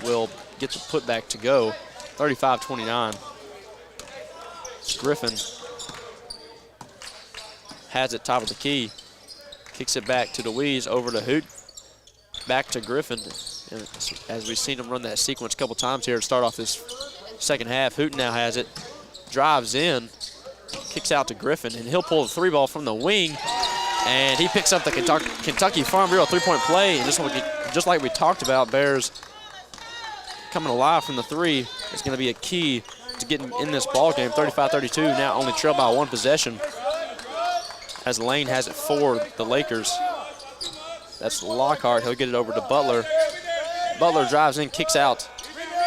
will get the putback to go. 35-29. Griffin has it top of the key. Kicks it back to DeWeese, over to Hooten. Back to Griffin. And as we've seen him run that sequence a couple times here to start off this second half, Hooten now has it, drives in, kicks out to Griffin, and he'll pull the three ball from the wing, and he picks up the Kentucky Farm Bureau three-point play. And just like we talked about, Bears coming alive from the three is going to be a key to getting in this ball game. 35-32, now only trailed by 1 possession, as Lane has it for the Lakers. That's Lockhart. He'll get it over to Butler. Butler drives in, kicks out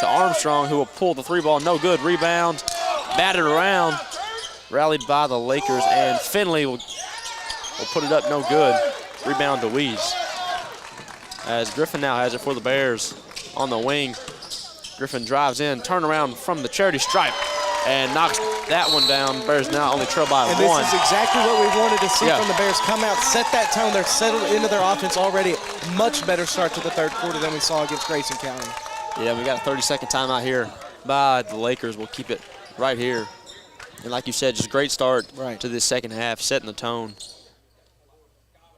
to Armstrong, who will pull the three ball. No good. Rebound. Batted around. Rallied by the Lakers, and Finley will put it up. No good. Rebound DeWeese. As Griffin now has it for the Bears on the wing. Griffin drives in, turn around from the charity stripe, and knocks that one down. Bears now only trail by 1. And this is exactly what we wanted to see from the Bears. Come out, set that tone. They're settled into their offense already. Much better start to the third quarter than we saw against Grayson County. Yeah, we got a 30-second timeout here by the Lakers will keep it right here. And like you said, just great start to this second half, setting the tone.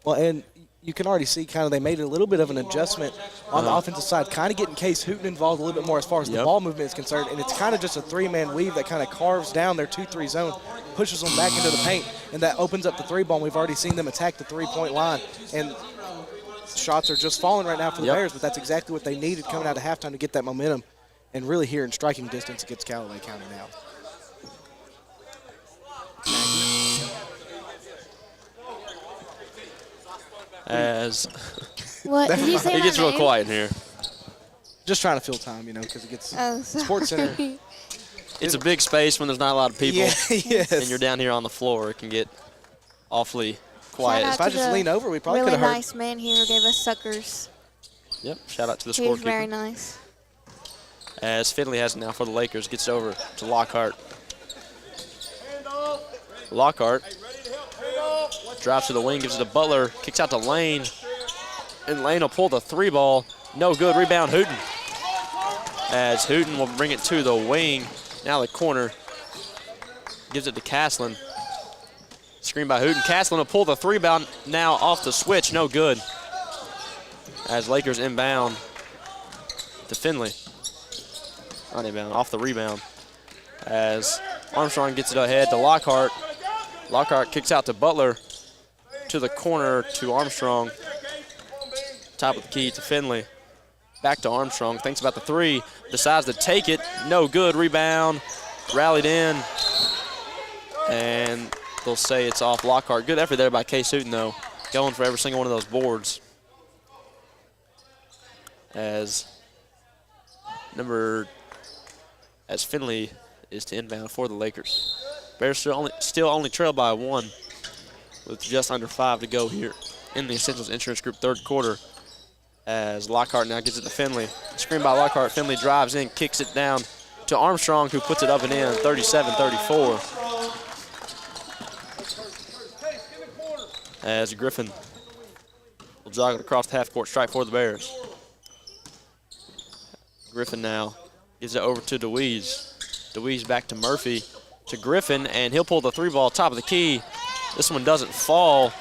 Well, and you can already see kind of they made a little bit of an adjustment on the offensive side, kind of getting Case Hooten involved a little bit more as far as the ball movement is concerned. And it's kind of just a three-man weave that kind of carves down their 2-3 zone, pushes them back into the paint, and that opens up the three ball. And we've already seen them attack the three-point line. And shots are just falling right now for the Bears, but that's exactly what they needed coming out of halftime to get that momentum and really here in striking distance against Calloway County now. As What did you say? it gets real quiet in here. Just trying to fill time, because it gets Sports Center. It's a big space when there's not a lot of people. Yes. And you're down here on the floor. It can get awfully quiet. If I just lean over, we probably really could have heard. nice man here who gave us suckers. Yep, shout out to the He was scorekeeper. very nice. As Finley has it now for the Lakers, gets it over to Lockhart. Lockhart drives to the wing, gives it to Butler, kicks out to Lane, and Lane will pull the three ball. No good, rebound Hooten. As Hooten will bring it to the wing, now the corner, gives it to Caslin. Screen by Hooten. Caslin will pull the three ball now off the switch, no good. As Lakers inbound to Finley. Not inbound, off the rebound. As Armstrong gets it ahead to Lockhart. Lockhart kicks out to Butler, to the corner to Armstrong. Top of the key to Finley. Back to Armstrong, thinks about the three, decides to take it. No good, rebound, rallied in. And they'll say it's off Lockhart. Good effort there by Case Hooten though, going for every single one of those boards. As Finley is to inbound for the Lakers. Bears still only trail by one with just under 5 to go here in the Essentials Insurance Group third quarter. As Lockhart now gives it to Finley. Screen by Lockhart, Finley drives in, kicks it down to Armstrong, who puts it up and in, 37-34. As Griffin will jog it across the half-court stripe for the Bears. Griffin now gives it over to DeWeese. DeWeese back to Murphy, to Griffin, and he'll pull the three ball top of the key. This one doesn't fall,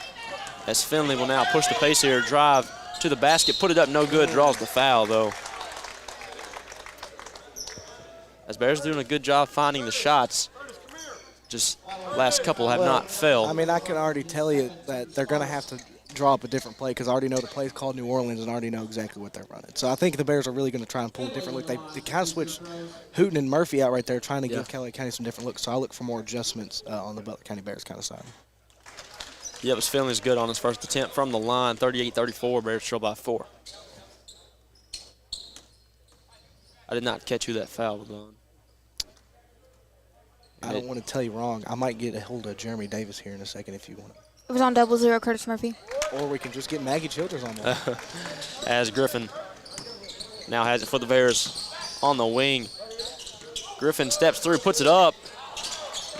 as Finley will now push the pace here, drive to the basket, put it up, no good, draws the foul though. As Bears doing a good job finding the shots, just last couple have not fell. I mean, I can already tell you that they're going to have to draw up a different play because I already know the play's called New Orleans and already know exactly what they're running. So I think the Bears are really going to try and pull a different look. They kind of switched Hooten and Murphy out right there, trying to give Callaway County some different looks. So I look for more adjustments on the Butler County Bears kind of side. Yep, his Finley's good on his first attempt from the line, 38-34, Bears trail by 4. I did not catch who that foul was on. I don't want to tell you wrong. I might get a hold of Jeremy Davis here in a second if you want. It was on 00 Curtis Murphy. Or we can just get Maggie Childers on there. As Griffin now has it for the Bears on the wing. Griffin steps through, puts it up.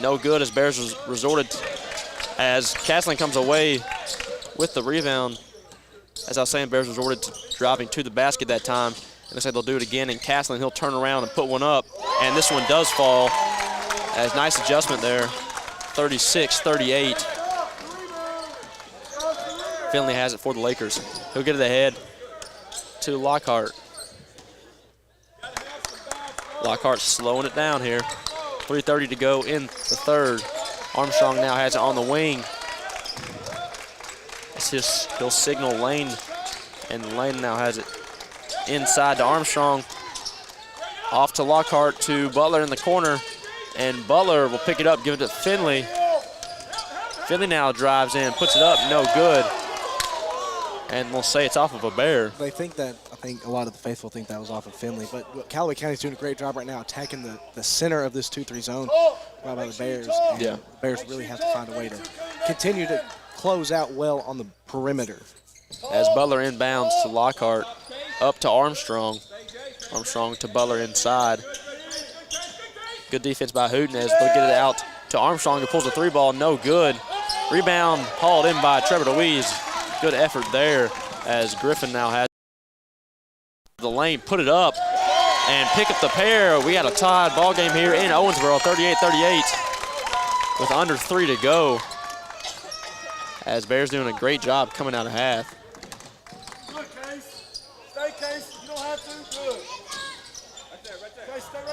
No good as Bears resorted as Caslin comes away with the rebound. As I was saying, Bears resorted to driving to the basket that time. And they said they'll do it again, and Caslin, he'll turn around and put one up. And this one does fall. As nice adjustment there, 36-38. Finley has it for the Lakers. He'll get it ahead to Lockhart. Lockhart slowing it down here. 3:30 to go in the third. Armstrong now has it on the wing. He'll signal Lane, and Lane now has it inside to Armstrong. Off to Lockhart to Butler in the corner, and Butler will pick it up, give it to Finley. Finley now drives in, puts it up, no good. And we'll say it's off of a Bear. They think that, I think a lot of the faithful think that was off of Finley, but Callaway County's doing a great job right now attacking the center of this 2-3 zone right by the Bears. And the Bears really have to find a way to continue to close out well on the perimeter. As Butler inbounds to Lockhart, up to Armstrong. Armstrong to Butler inside. Good defense by Hooten as they'll get it out to Armstrong, who pulls the three ball, no good. Rebound hauled in by Trevor DeWeese. Good effort there as Griffin now has the lane, put it up, and pick up the pair. We got a tied ball game here in Owensboro, 38-38, with under 3 to go. As Bears doing a great job coming out of half.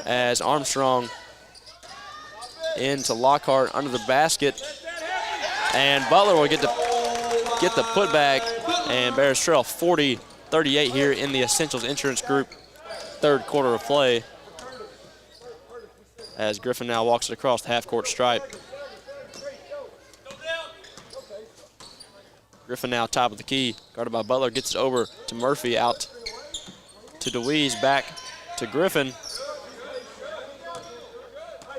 As Armstrong into Lockhart under the basket, and Butler will get the putback, and Bears trail 40-38 here in the Essentials Insurance Group third quarter of play. As Griffin now walks it across the half-court stripe. Griffin now top of the key, guarded by Butler, gets it over to Murphy, out to DeWeese, back to Griffin.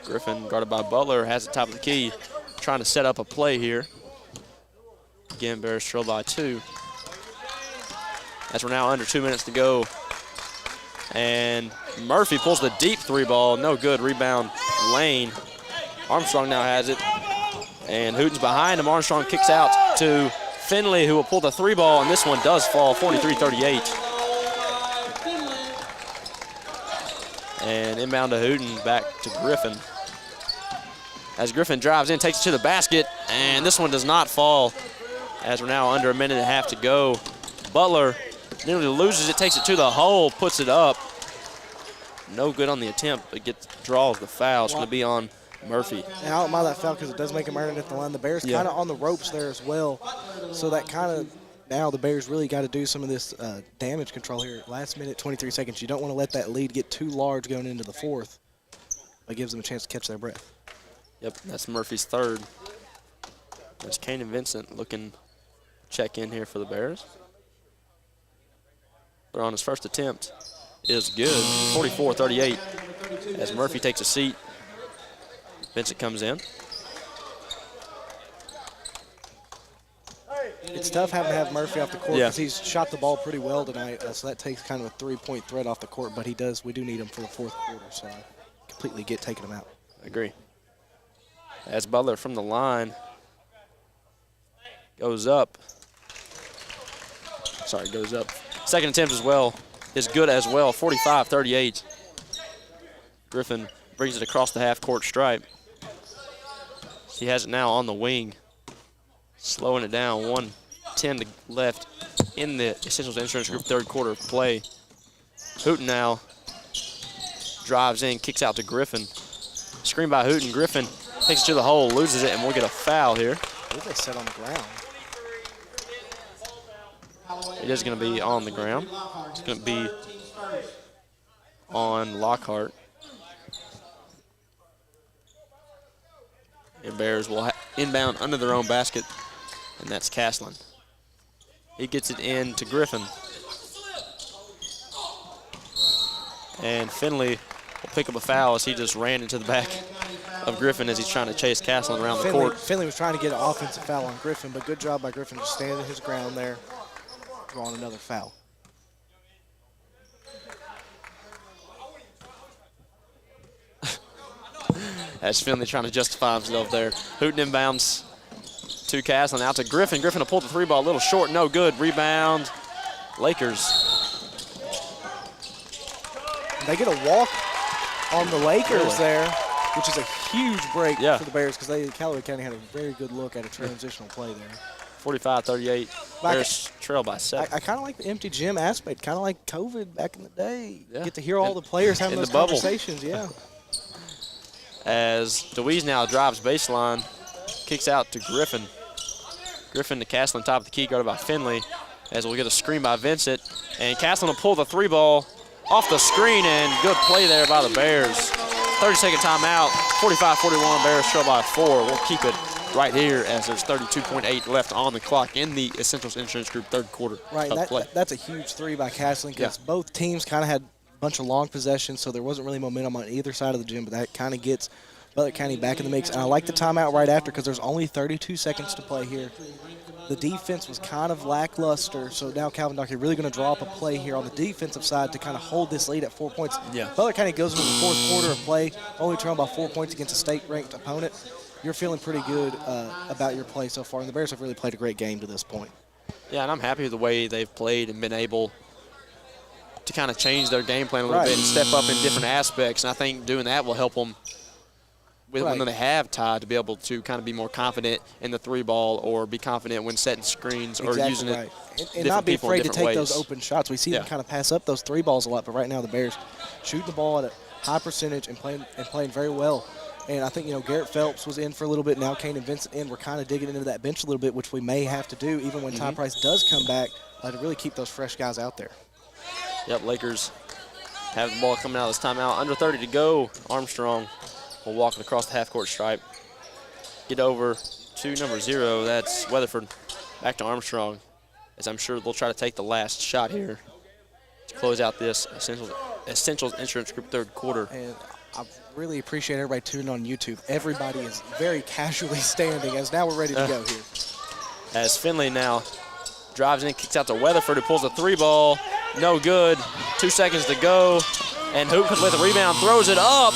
Griffin, guarded by Butler, has it top of the key, trying to set up a play here. Again, Bears trail by 2. As we're now under 2 minutes to go. And Murphy pulls the deep 3 ball, no good, rebound Lane. Armstrong now has it, and Hooten's behind him. Armstrong kicks out to Finley, who will pull the 3 ball, and this one does fall, 43-38. And inbound to Hooten, back to Griffin. As Griffin drives in, takes it to the basket, and this one does not fall, as we're now under a minute and a half to go. Butler nearly loses it, takes it to the hole, puts it up. No good on the attempt, but draws the foul. It's going to be on Murphy. And I don't mind that foul because it does make him earn it at the line. The Bears kind of on the ropes there as well. So that kind of, now the Bears really got to do some of this damage control here. Last minute, 23 seconds. You don't want to let that lead get too large going into the fourth. It gives them a chance to catch their breath. Yep, that's Murphy's third. There's Kanan Vincent looking check in here for the Bears. But on his first attempt is good, 44-38. As Murphy takes a seat, Vincent comes in. It's tough having to have Murphy off the court because he's shot the ball pretty well tonight, so that takes kind of a 3-point threat off the court, but we do need him for the fourth quarter, so I completely get taking him out. I agree. As Butler from the line goes up. Second attempt as well is good as well, 45-38. Griffin brings it across the half-court stripe. He has it now on the wing, slowing it down, 1:10 left in the Essentials Insurance Group third quarter of play. Hooten now drives in, kicks out to Griffin. Screen by Hooten. Griffin takes it to the hole, loses it, and we'll get a foul here. I think they set on the ground. It is going to be on the ground. It's going to be on Lockhart. And Bears will inbound under their own basket, and that's Castlin. He gets it in to Griffin. And Finley will pick up a foul as he just ran into the back of Griffin as he's trying to chase Castlin around the court. Finley was trying to get an offensive foul on Griffin, but good job by Griffin just standing his ground there, drawing another foul. As Finley trying to justify himself there. Hooten inbounds to Castlin, out to Griffin. Griffin will pull the 3 ball a little short, no good. Rebound, Lakers. They get a walk on the Lakers there, which is a huge break for the Bears because Calloway County had a very good look at a transitional play there. 45-38. Bears trail by 7. I kind of like the empty gym aspect, kind of like COVID back in the day. Yeah. Get to hear all the players having those conversations, As DeWeese now drives baseline, kicks out to Griffin. Griffin to Castlin, top of the key, guarded by Finley, as we'll get a screen by Vincent. And Castlin will pull the 3 ball off the screen, and good play there by the Bears. 30-second timeout, 45-41, Bears trail by 4. We'll keep it right here as there's 32.8 left on the clock in the Essentials Insurance Group third quarter of play. That's a huge 3 by Castlin because both teams kind of had bunch of long possessions, so there wasn't really momentum on either side of the gym, but that kind of gets Butler County back in the mix. And I like the timeout right after because there's only 32 seconds to play here. The defense was kind of lackluster, so now Calvin Dockey really going to draw up a play here on the defensive side to kind of hold this lead at 4 points. Butler County goes into the fourth quarter of play, only trailing by 4 points against a state-ranked opponent. You're feeling pretty good about your play so far, and the Bears have really played a great game to this point. Yeah, and I'm happy with the way they've played and been able to kind of change their game plan a little bit and step up in different aspects. And I think doing that will help them when they have tied to be able to kind of be more confident in the 3-ball or be confident when setting screens or using it. And not be afraid to take ways. those open shots. We see them kind of pass up those 3 balls a lot, but right now the Bears shooting the ball at a high percentage and playing very well. And I think, Garrett Phelps was in for a little bit. Now Kane and Vincent in. We're kind of digging into that bench a little bit, which we may have to do even when Ty Price does come back to really keep those fresh guys out there. Yep, Lakers have the ball coming out of this timeout. Under 30 to go. Armstrong will walk it across the half-court stripe. Get over to number 0. That's Weatherford. Back to Armstrong, as I'm sure they'll try to take the last shot here to close out this Essentials Insurance Group third quarter. And I really appreciate everybody tuning on YouTube. Everybody is very casually standing as now we're ready to go here. As Finley now drives in, kicks out to Weatherford, who pulls a 3-ball. No good. 2 seconds to go. And Hoop with a rebound, throws it up.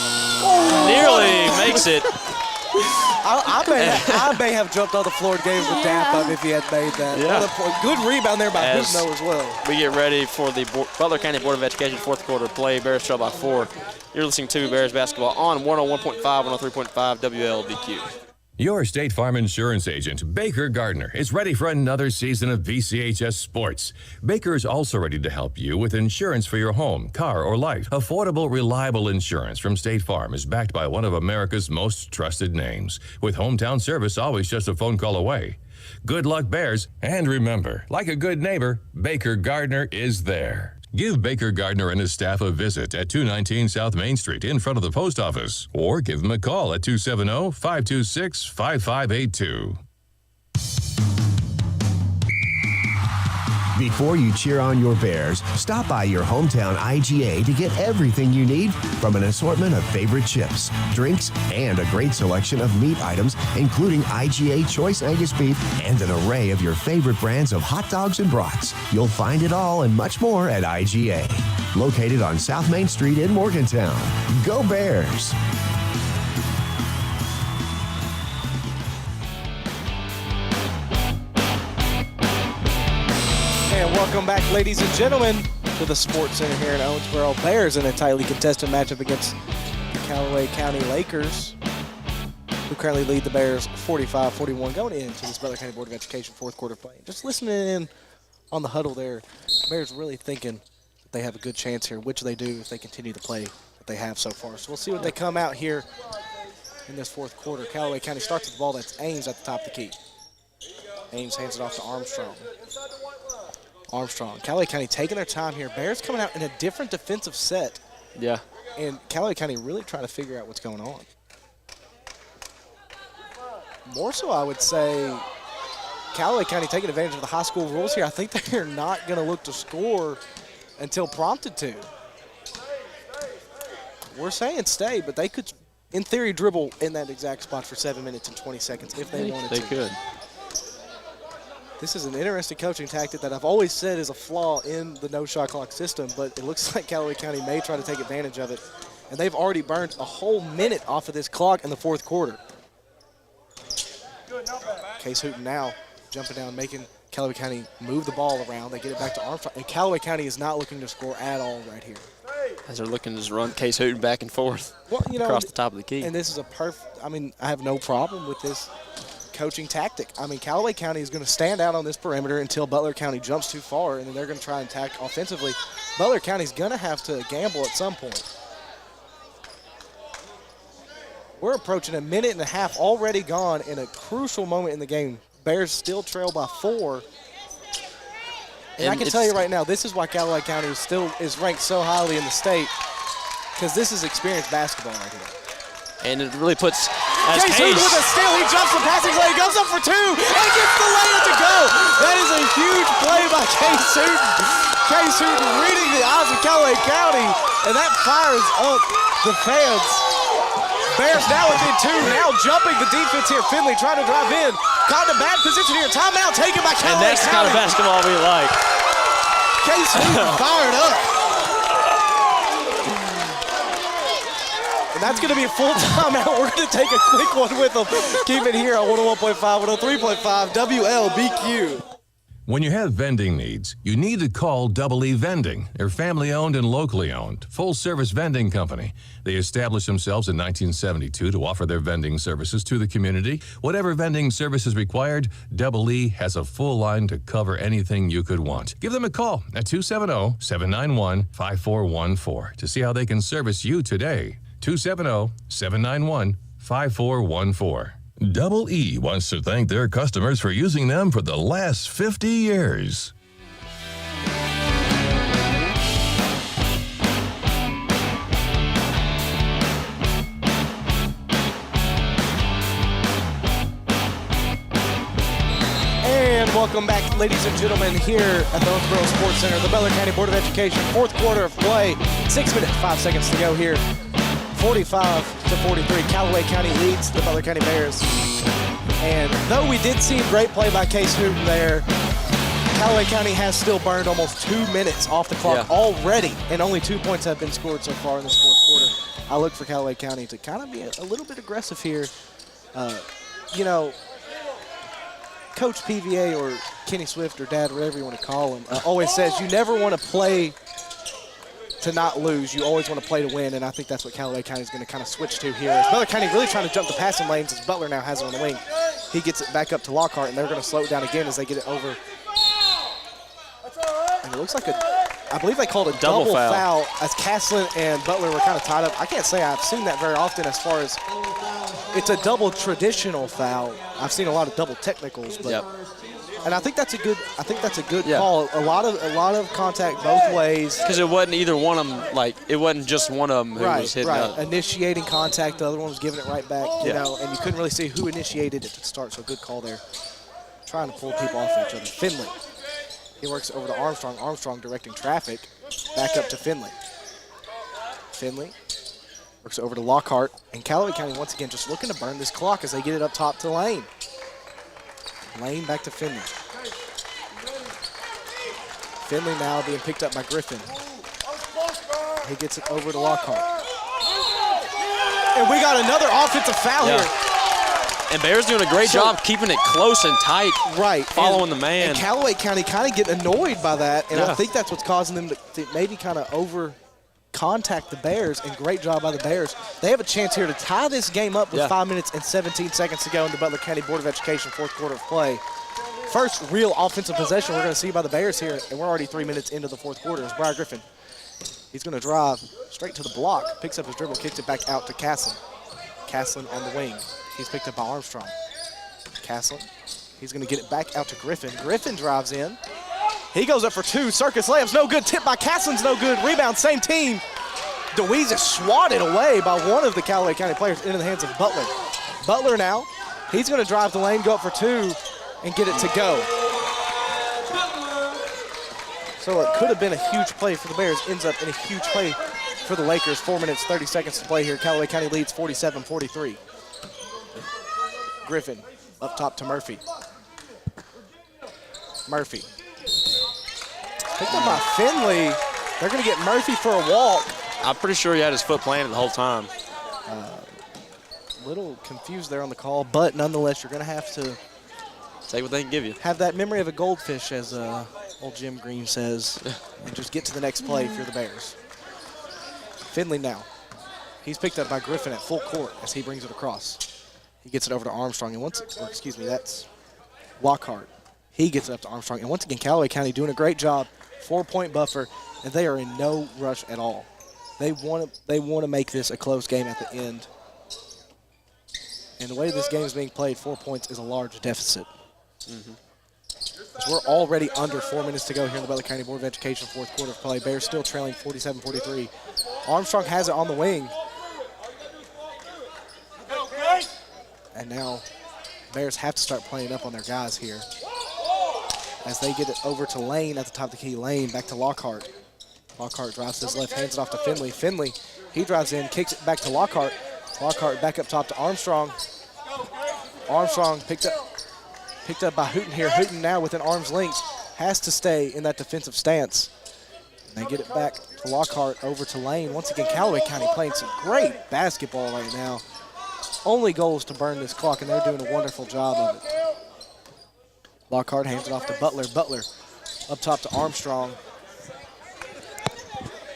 Nearly makes it. I may have jumped on the floor and gave him the dap up if he had made that. Yeah. Good rebound there by Hoop as well. We get ready for the Butler County Board of Education fourth quarter play. Bears trail by 4. You're listening to Bears basketball on 101.5, 103.5 WLBQ. Your State Farm insurance agent, Baker Gardner, is ready for another season of BCHS sports. Baker is also ready to help you with insurance for your home, car, or life. Affordable, reliable insurance from State Farm is backed by one of America's most trusted names, with hometown service always just a phone call away. Good luck, Bears, and remember, like a good neighbor, Baker Gardner is there. Give Baker Gardner and his staff a visit at 219 South Main Street in front of the post office, or give them a call at 270-526-5582. Before you cheer on your Bears, stop by your hometown IGA to get everything you need from an assortment of favorite chips, drinks, and a great selection of meat items, including IGA Choice Angus Beef and an array of your favorite brands of hot dogs and brats. You'll find it all and much more at IGA. Located on South Main Street in Morgantown. Go Bears! And welcome back, ladies and gentlemen, to the Sports Center here in Owensboro. Bears in a tightly contested matchup against the Calloway County Lakers, who currently lead the Bears 45-41 going into this Butler County Board of Education fourth quarter play. Just listening in on the huddle there, the Bears really thinking that they have a good chance here, which they do if they continue to play that they have so far. So we'll see what they come out here in this fourth quarter. Callaway County starts with the ball. That's Ames at the top of the key. Ames hands it off to Armstrong. Callaway County taking their time here. Bears coming out in a different defensive set. Yeah. And Callaway County really trying to figure out what's going on. More so, I would say, Callaway County taking advantage of the high school rules here. I think they're not going to look to score until prompted to. We're saying stay, but they could, in theory, dribble in that exact spot for 7 minutes and 20 seconds if they wanted to. They could. This is an interesting coaching tactic that I've always said is a flaw in the no-shot clock system, but it looks like Callaway County may try to take advantage of it. And they've already burned a whole minute off of this clock in the fourth quarter. Case Hooten now jumping down, making Callaway County move the ball around. They get it back to Armstrong. And Callaway County is not looking to score at all right here. As they're looking to just run Case Hooten back and forth across the top of the key. And this is a perfect, I have no problem with this coaching tactic. Callaway County is going to stand out on this perimeter until Butler County jumps too far, and then they're going to try and attack offensively. Butler County's going to have to gamble at some point. We're approaching a minute and a half already gone in a crucial moment in the game. Bears still trail by 4. And I can tell you right now, this is why Callaway County is ranked so highly in the state, because this is experienced basketball right here. And it really puts Case Hooten with a steal. He jumps the passing lane, goes up for 2, and gets the layup to go. That is a huge play by Case Hooten. Case Hooten reading the eyes of Callaway County, and that fires up the fans. Bears now within 2, now jumping the defense here. Finley trying to drive in. Caught in a bad position here. Timeout taken by Callaway County. And that's the kind of basketball we like. Case Hooten fired up. And that's going to be a full timeout. We're going to take a quick one with them. Keep it here on 101.5, 103.5 WLBQ. When you have vending needs, you need to call Double E Vending. They're family-owned and locally owned, full-service vending company. They established themselves in 1972 to offer their vending services to the community. Whatever vending service is required, Double E has a full line to cover anything you could want. Give them a call at 270-791-5414 to see how they can service you today. 270-791-5414. Double E wants to thank their customers for using them for the last 50 years. And welcome back, ladies and gentlemen, here at the Owensboro Sports Center, the Butler County Board of Education, fourth quarter of play, 6 minutes, 5 seconds to go here. 45-43, Calloway County leads the Butler County Bears. And though we did see a great play by Case Hooten there, Calloway County has still burned almost 2 minutes off the clock already, and only 2 points have been scored so far in this fourth quarter. I look for Calloway County to kind of be a little bit aggressive here. You know, Coach PVA or Kenny Swift or Dad, whatever you want to call him, always says you never want to play to not lose. You always want to play to win, and I think that's what Callaway County is going to kind of switch to here. As Butler County really trying to jump the passing lanes as Butler now has it on the wing. He gets it back up to Lockhart, and they're going to slow it down again as they get it over. And it looks like I believe they called a double foul as Caslin and Butler were kind of tied up. I can't say I've seen that very often as far as it's a double traditional foul. I've seen a lot of double technicals, but and I think that's a good call. A lot of contact both ways. Because it wasn't either one of them, like it wasn't just one of them who was hitting up. Initiating contact, the other one was giving it right back, you know, and you couldn't really see who initiated it to start, so good call there. Trying to pull people off each other. Finley. He works over to Armstrong. Armstrong directing traffic back up to Finley. Finley works over to Lockhart, and Callaway County once again just looking to burn this clock as they get it up top to Lane. Lane back to Finley. Finley now being picked up by Griffin. He gets it over to Lockhart. And we got another offensive foul here. And Bears doing a great job keeping it close and tight. Right. Following the man. And Callaway County kind of getting annoyed by that, and I think that's what's causing them to maybe kind of over-contact the Bears, and great job by the Bears. They have a chance here to tie this game up with 5 minutes and 17 seconds to go in the Butler County Board of Education fourth quarter of play. First real offensive possession we're going to see by the Bears here, and we're already 3 minutes into the fourth quarter. It's Briar Griffin. He's going to drive straight to the block, picks up his dribble, kicks it back out to Caslin. Caslin on the wing. He's picked up by Armstrong. Caslin, he's going to get it back out to Griffin. Griffin drives in. He goes up for two. Circus layup's no good. Tip by Caslin's no good. Rebound, same team. DeWeese is swatted away by one of the Callaway County players into the hands of Butler. Butler now, he's going to drive the lane, go up for two, and get it to go. So it could have been a huge play for the Bears. Ends up in a huge play for the Lakers. 4 minutes, 30 seconds to play here. Callaway County leads 47-43. Griffin up top to Murphy. Murphy. Picked up by Finley. They're going to get Murphy for a walk. I'm pretty sure he had his foot planted the whole time. Little confused there on the call, but nonetheless, you're going to have to take what they can give you. Have that memory of a goldfish, as old Jim Green says, and just get to the next play if you're the Bears. Finley now. He's picked up by Griffin at full court as he brings it across. He gets it over to Armstrong, and that's Lockhart. He gets it up to Armstrong, and once again, Callaway County doing a great job. 4-point buffer, and they are in no rush at all. They want to make this a close game at the end. And the way this game is being played, 4 points is a large deficit. We're already under 4 minutes to go here in the Butler County Board of Education fourth quarter of play. Bears still trailing 47-43. Armstrong has it on the wing. And now Bears have to start playing up on their guys here as they get it over to Lane at the top of the key. Lane back to Lockhart. Lockhart drives to his left, hands it off to Finley. Finley, he drives in, kicks it back to Lockhart. Lockhart back up top to Armstrong. Armstrong picked up by Hooten here. Hooten now within arm's length has to stay in that defensive stance. And they get it back to Lockhart over to Lane. Once again, Callaway County playing some great basketball right now. Only goal is to burn this clock, and they're doing a wonderful job of it. Lockhart hands it off to Butler. Butler up top to Armstrong.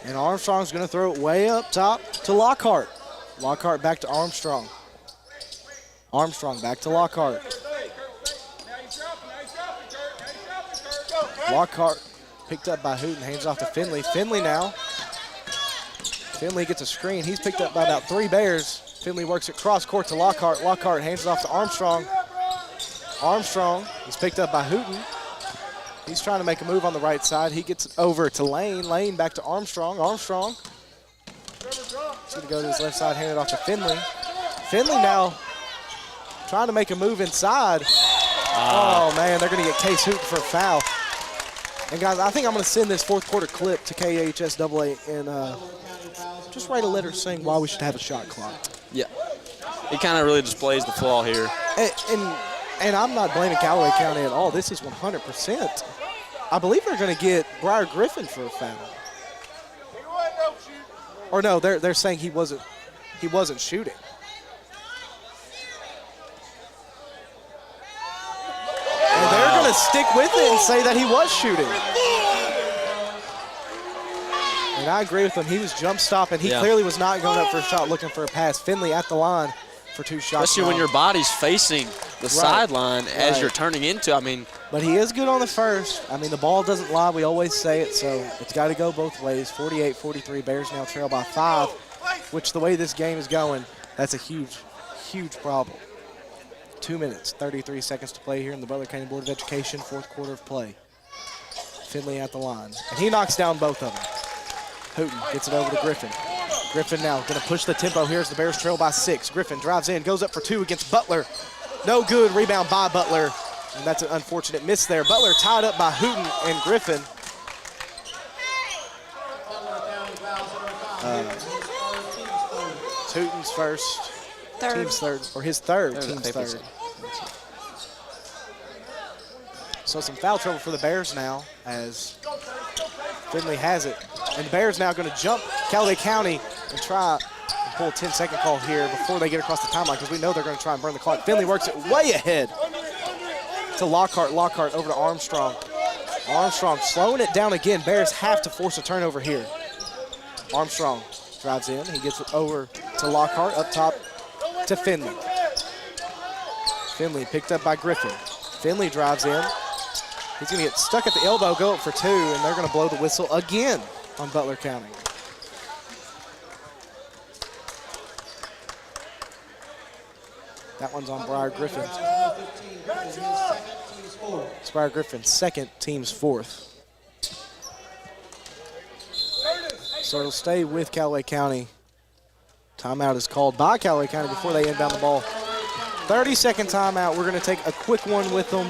And Armstrong's going to throw it way up top to Lockhart. Lockhart back to Armstrong. Armstrong back to Lockhart. Lockhart picked up by Hooten, hands off to Finley. Finley now. Finley gets a screen. He's picked up by about 3 Bears. Finley works it cross court to Lockhart. Lockhart hands it off to Armstrong. Armstrong is picked up by Hooten. He's trying to make a move on the right side. He gets over to Lane. Lane back to Armstrong. Armstrong is going to go to his left side, hand it off to Finley. Finley now trying to make a move inside. Oh, man, they're going to get Case Hooten for a foul. And, guys, I think I'm going to send this fourth quarter clip to KHSAA and just write a letter saying why we should have a shot clock. Yeah. It kind of really displays the flaw here. And I'm not blaming Calloway County at all. This is 100%. I believe they're going to get Briar Griffin for a foul. Or no, they're saying he wasn't shooting. And they're going to stick with it and say that he was shooting. And I agree with him. He was jump stopping. He clearly was not going up for a shot, looking for a pass. Finley at the line for 2 shots. Especially when your body's facing the sideline as you're turning into. I mean, but he is good on the first. I mean, the ball doesn't lie. We always say it, so it's got to go both ways. 48-43. Bears now trail by 5, which the way this game is going, that's a huge, huge problem. 2 minutes, 33 seconds to play here in the Butler County Board of Education, fourth quarter of play. Finley at the line, and he knocks down both of them. Hooten gets it over to Griffin. Griffin now going to push the tempo here as the Bears trail by 6. Griffin drives in, goes up for 2 against Butler. No good, rebound by Butler, and that's an unfortunate miss there. Butler tied up by Hooten and Griffin. It's Hooten's first, team's third, or his third, team's third. So some foul trouble for the Bears now as Finley has it. And the Bears now going to jump Callaway County and try and pull a 10-second call here before they get across the timeline because we know they're going to try and burn the clock. Finley works it way ahead to Lockhart. Lockhart over to Armstrong. Armstrong slowing it down again. Bears have to force a turnover here. Armstrong drives in. He gets it over to Lockhart, up top to Finley. Finley picked up by Griffin. Finley drives in. He's going to get stuck at the elbow, go up for 2, and they're going to blow the whistle again on Butler County. That one's on Briar Griffin. It's Briar Griffin's second, team's fourth. So it'll stay with Callaway County. Timeout is called by Callaway County before they inbound the ball. 30-second timeout. We're going to take a quick one with them.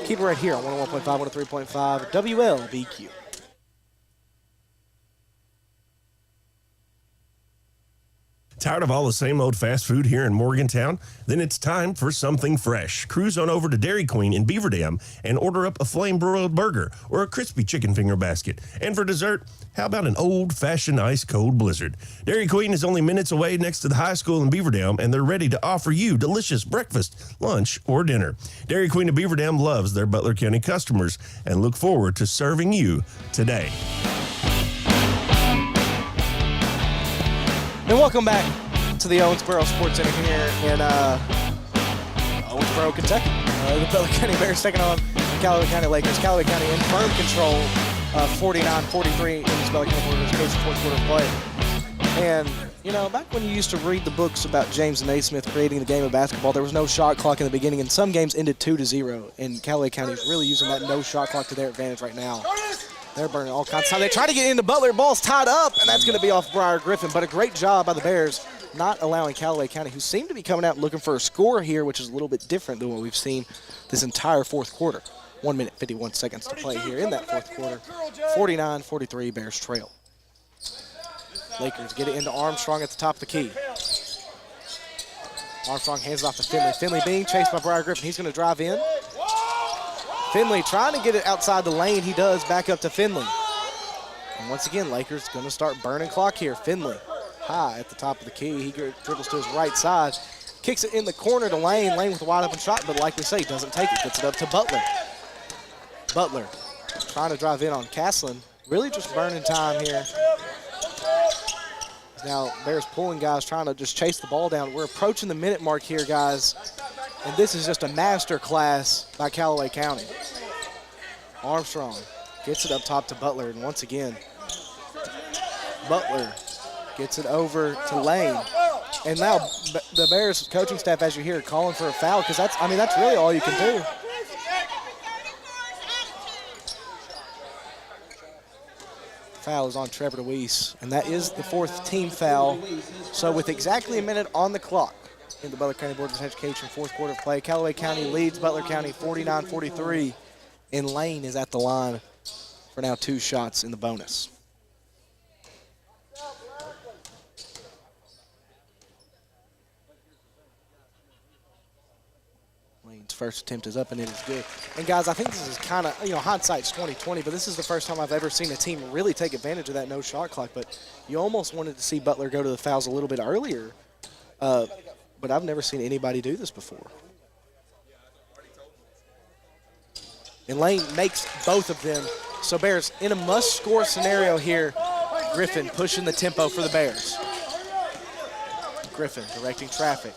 Keep it right here on 101.5, 103.5, WLBQ. Tired of all the same old fast food here in Morgantown? Then it's time for something fresh. Cruise on over to Dairy Queen in Beaver Dam and order up a flame-broiled burger or a crispy chicken finger basket. And for dessert, how about an old-fashioned ice-cold blizzard? Dairy Queen is only minutes away next to the high school in Beaver Dam, and they're ready to offer you delicious breakfast, lunch, or dinner. Dairy Queen of Beaver Dam loves their Butler County customers and look forward to serving you today. And welcome back to the Owensboro Sports Center here in Owensboro, Kentucky. The Butler County Bears taking on Callaway County Lakers. Callaway County in firm control, 49-43 in this Butler County Board of Education fourth quarter play. And, you know, back when you used to read the books about James Naismith creating the game of basketball, there was no shot clock in the beginning, and some games ended 2-0. And Callaway County is really using that no shot clock to their advantage right now. They're burning all kinds of time. They try to get into Butler. Ball's tied up, and that's going to be off Briar Griffin. But a great job by the Bears not allowing Callaway County, who seem to be coming out looking for a score here, which is a little bit different than what we've seen this entire fourth quarter. 1 minute, 51 seconds to play here in that fourth quarter. 49-43, Bears trail. Lakers get it into Armstrong at the top of the key. Armstrong hands it off to Finley. Finley being chased by Briar Griffin. He's going to drive in. Finley trying to get it outside the lane. He does, back up to Finley. And once again, Lakers going to start burning clock here. Finley high at the top of the key. He dribbles to his right side. Kicks it in the corner to Lane. Lane with a wide open shot, but like we say, doesn't take it. Gets it up to Butler. Butler trying to drive in on Castlin. Really just burning time here. Now Bears pulling guys, trying to just chase the ball down. We're approaching the minute mark here, guys. And this is just a master class by Calloway County. Armstrong gets it up top to Butler, and once again, Butler gets it over to Lane. And now the Bears coaching staff, as you hear, calling for a foul, because that's really all you can do. Foul is on Trevor DeWeese, and that is the 4th team foul. So with exactly a minute on the clock in the Butler County Board of Education 4th quarter of play, Callaway County leads Butler County 49-43, and Lane is at the line for now 2 shots in the bonus. Lane's first attempt is up, and it is good. And guys, I think this is kind of, hindsight's 20/20, but this is the first time I've ever seen a team really take advantage of that no shot clock. But you almost wanted to see Butler go to the fouls a little bit earlier. But I've never seen anybody do this before. And Lane makes both of them. So Bears in a must-score scenario here. Griffin pushing the tempo for the Bears. Griffin directing traffic.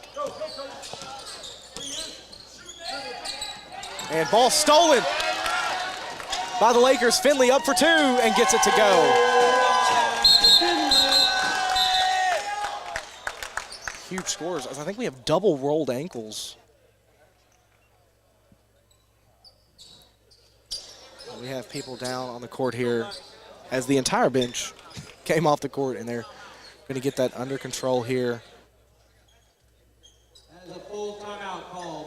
And ball stolen by the Lakers. Finley up for 2 and gets it to go. Huge scores. I think we have double rolled ankles. We have people down on the court here as the entire bench came off the court, and they're going to get that under control here.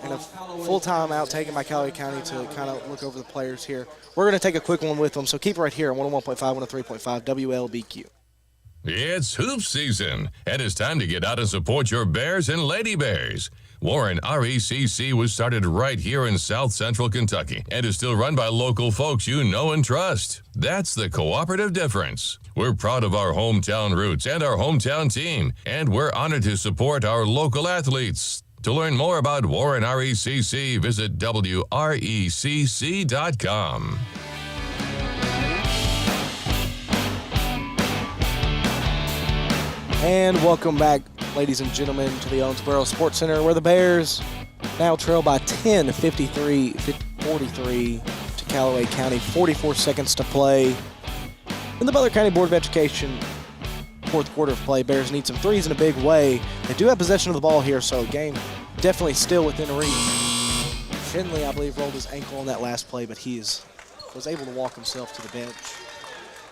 And a full timeout taken by Callaway County to kind of look over the players here. We're going to take a quick one with them, so keep it right here on 101.5, 103.5 WLBQ. It's hoop season, and it's time to get out and support your Bears and Lady Bears. Warren RECC was started right here in South Central Kentucky and is still run by local folks you know and trust. That's the cooperative difference. We're proud of our hometown roots and our hometown team, and we're honored to support our local athletes. To learn more about Warren RECC, visit WRECC.com. And welcome back, ladies and gentlemen, to the Owensboro Sports Center, where the Bears now trail by 10, 53-43 to Callaway County. 44 seconds to play. In the Butler County Board of Education 4th quarter of play, Bears need some threes in a big way. They do have possession of the ball here, so game definitely still within reach. Finley, I believe, rolled his ankle on that last play, but he was able to walk himself to the bench.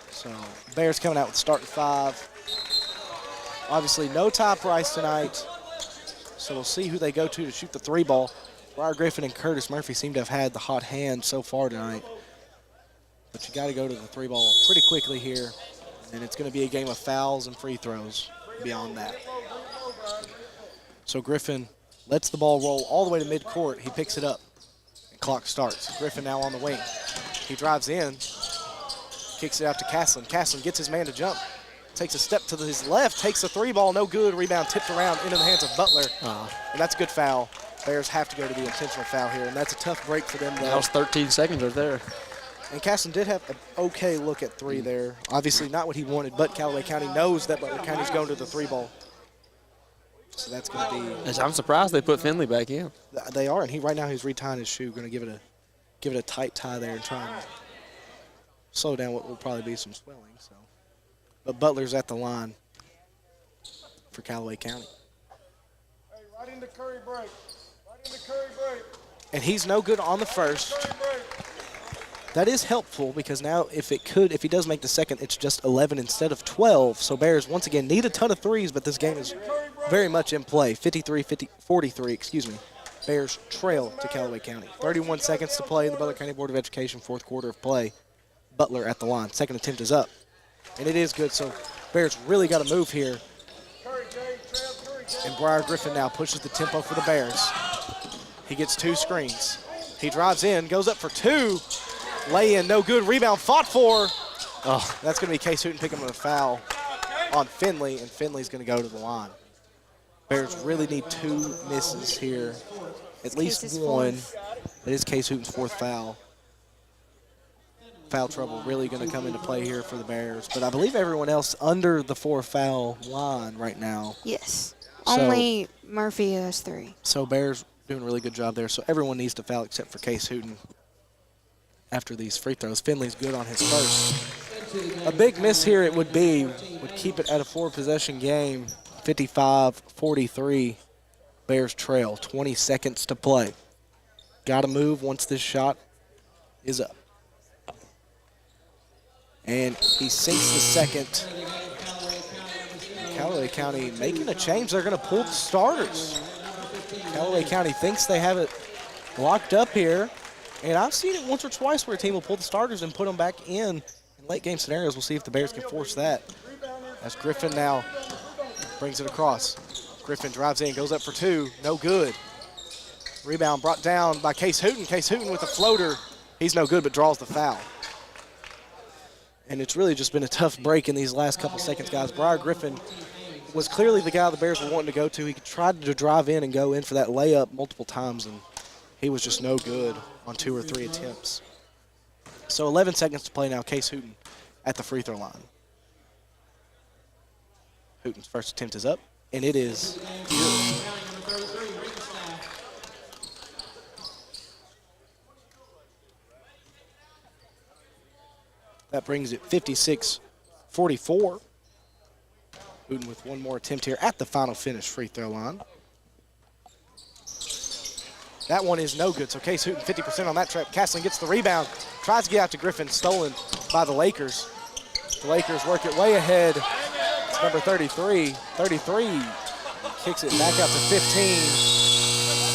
So Bears coming out with starting 5. Obviously, no Ty Price tonight, so we'll see who they go to shoot the 3 ball. Briar Griffin and Curtis Murphy seem to have had the hot hand so far tonight. But you got to go to the 3 ball pretty quickly here, and it's going to be a game of fouls and free throws beyond that. So Griffin lets the ball roll all the way to midcourt. He picks it up, and clock starts. Griffin now on the wing. He drives in, kicks it out to Castlin. Castlin gets his man to jump. Takes a step to his left, takes a 3 ball, no good. Rebound tipped around into the hands of Butler. And that's a good foul. Bears have to go to the intentional foul here, and that's a tough break for them. That was 13 seconds right there. And Castlin did have an okay look at 3 there. Obviously not what he wanted, but Callaway County knows that Butler County's going to the 3 ball. So that's going to be. I'm surprised they put Finley back in. They are, and right now he's retying his shoe, going to give it a tight tie there and try and slow down what will probably be some swelling. So. But Butler's at the line for Callaway County. Hey, right into Curry break. Right into Curry break. And he's no good on the first. That is helpful because now if he does make the second, it's just 11 instead of 12. So Bears, once again, need a ton of threes, but this game is very much in play. 43, Bears trail to Callaway County. 31 seconds to play in the Butler County Board of Education 4th quarter of play. Butler at the line. Second attempt is up. And it is good, so Bears really got to move here. And Briar Griffin now pushes the tempo for the Bears. He gets 2 screens. He drives in, goes up for 2. Lay in, no good. Rebound fought for. Oh, that's going to be Case Hooten picking up a foul on Finley, and Finley's going to go to the line. Bears really need 2 misses here. At least one. It is Case Hooten's 4th foul. Foul trouble really going to come into play here for the Bears. But I believe everyone else under the 4-foul line right now. Yes. So, Only Murphy has 3. So Bears doing a really good job there. So everyone needs to foul except for Case Hooten after these free throws. Finley's good on his first. A big miss here it would keep it at a 4-possession game. 55-43. Bears trail. 20 seconds to play. Got to move once this shot is up. And he sinks the second. Calloway County making a change. They're going to pull the starters. Calloway County thinks they have it locked up here. And I've seen it once or twice where a team will pull the starters and put them back in late game scenarios. We'll see if the Bears can force that. As Griffin now brings it across. Griffin drives in, goes up for 2. No good. Rebound brought down by Case Hooten. Case Hooten with a floater. He's no good, but draws the foul. And it's really just been a tough break in these last couple seconds, guys. Briar Griffin was clearly the guy the Bears were wanting to go to. He tried to drive in and go in for that layup multiple times, and he was just no good on 2 or 3 attempts. So 11 seconds to play now. Case Hooten at the free throw line. Hooten's first attempt is up, and it is good. That brings it 56-44. Hooten with one more attempt here at the final finish free throw line. That one is no good, so Case Hooten 50% on that trap. Castling gets the rebound, tries to get out to Griffin, stolen by the Lakers. The Lakers work it way ahead. It's number 33. 33 kicks it back out to 15.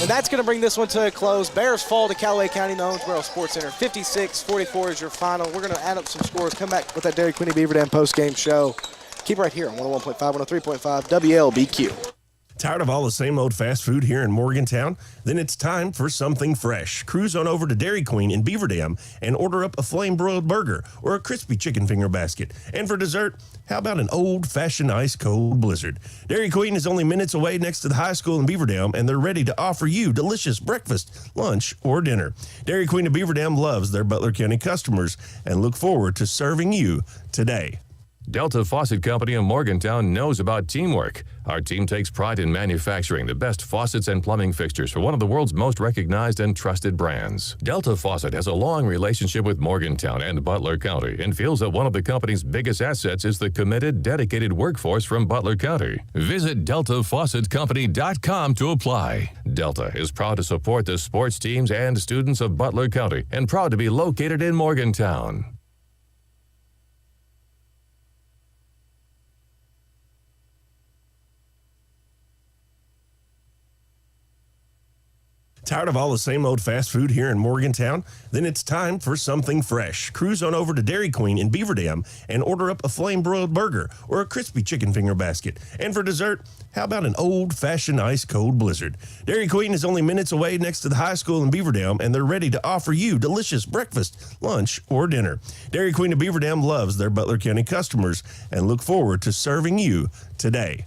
And that's going to bring this one to a close. Bears fall to Callaway County in the Owensboro Sports Center. 56-44 is your final. We're going to add up some scores, come back with that Dairy Queen Beaver Dam post-game show. Keep right here on 101.5, 103.5 WLBQ. Tired of all the same old fast food here in Morgantown? Then it's time for something fresh. Cruise on over to Dairy Queen in Beaver Dam and order up a flame-broiled burger or a crispy chicken finger basket. And for dessert, how about an old-fashioned ice-cold blizzard? Dairy Queen is only minutes away next to the high school in Beaver Dam, and they're ready to offer you delicious breakfast, lunch, or dinner. Dairy Queen of Beaver Dam loves their Butler County customers and look forward to serving you today. Delta Faucet Company in Morgantown knows about teamwork. Our team takes pride in manufacturing the best faucets and plumbing fixtures for one of the world's most recognized and trusted brands. Delta Faucet has a long relationship with Morgantown and Butler County and feels that one of the company's biggest assets is the committed, dedicated workforce from Butler County. Visit DeltaFaucetCompany.com to apply. Delta is proud to support the sports teams and students of Butler County and proud to be located in Morgantown. Tired of all the same old fast food here in Morgantown? Then it's time for something fresh. Cruise on over to Dairy Queen in Beaver Dam and order up a flame-broiled burger or a crispy chicken finger basket. And for dessert, how about an old-fashioned ice-cold blizzard? Dairy Queen is only minutes away next to the high school in Beaver Dam, and they're ready to offer you delicious breakfast, lunch, or dinner. Dairy Queen of Beaver Dam loves their Butler County customers and look forward to serving you today.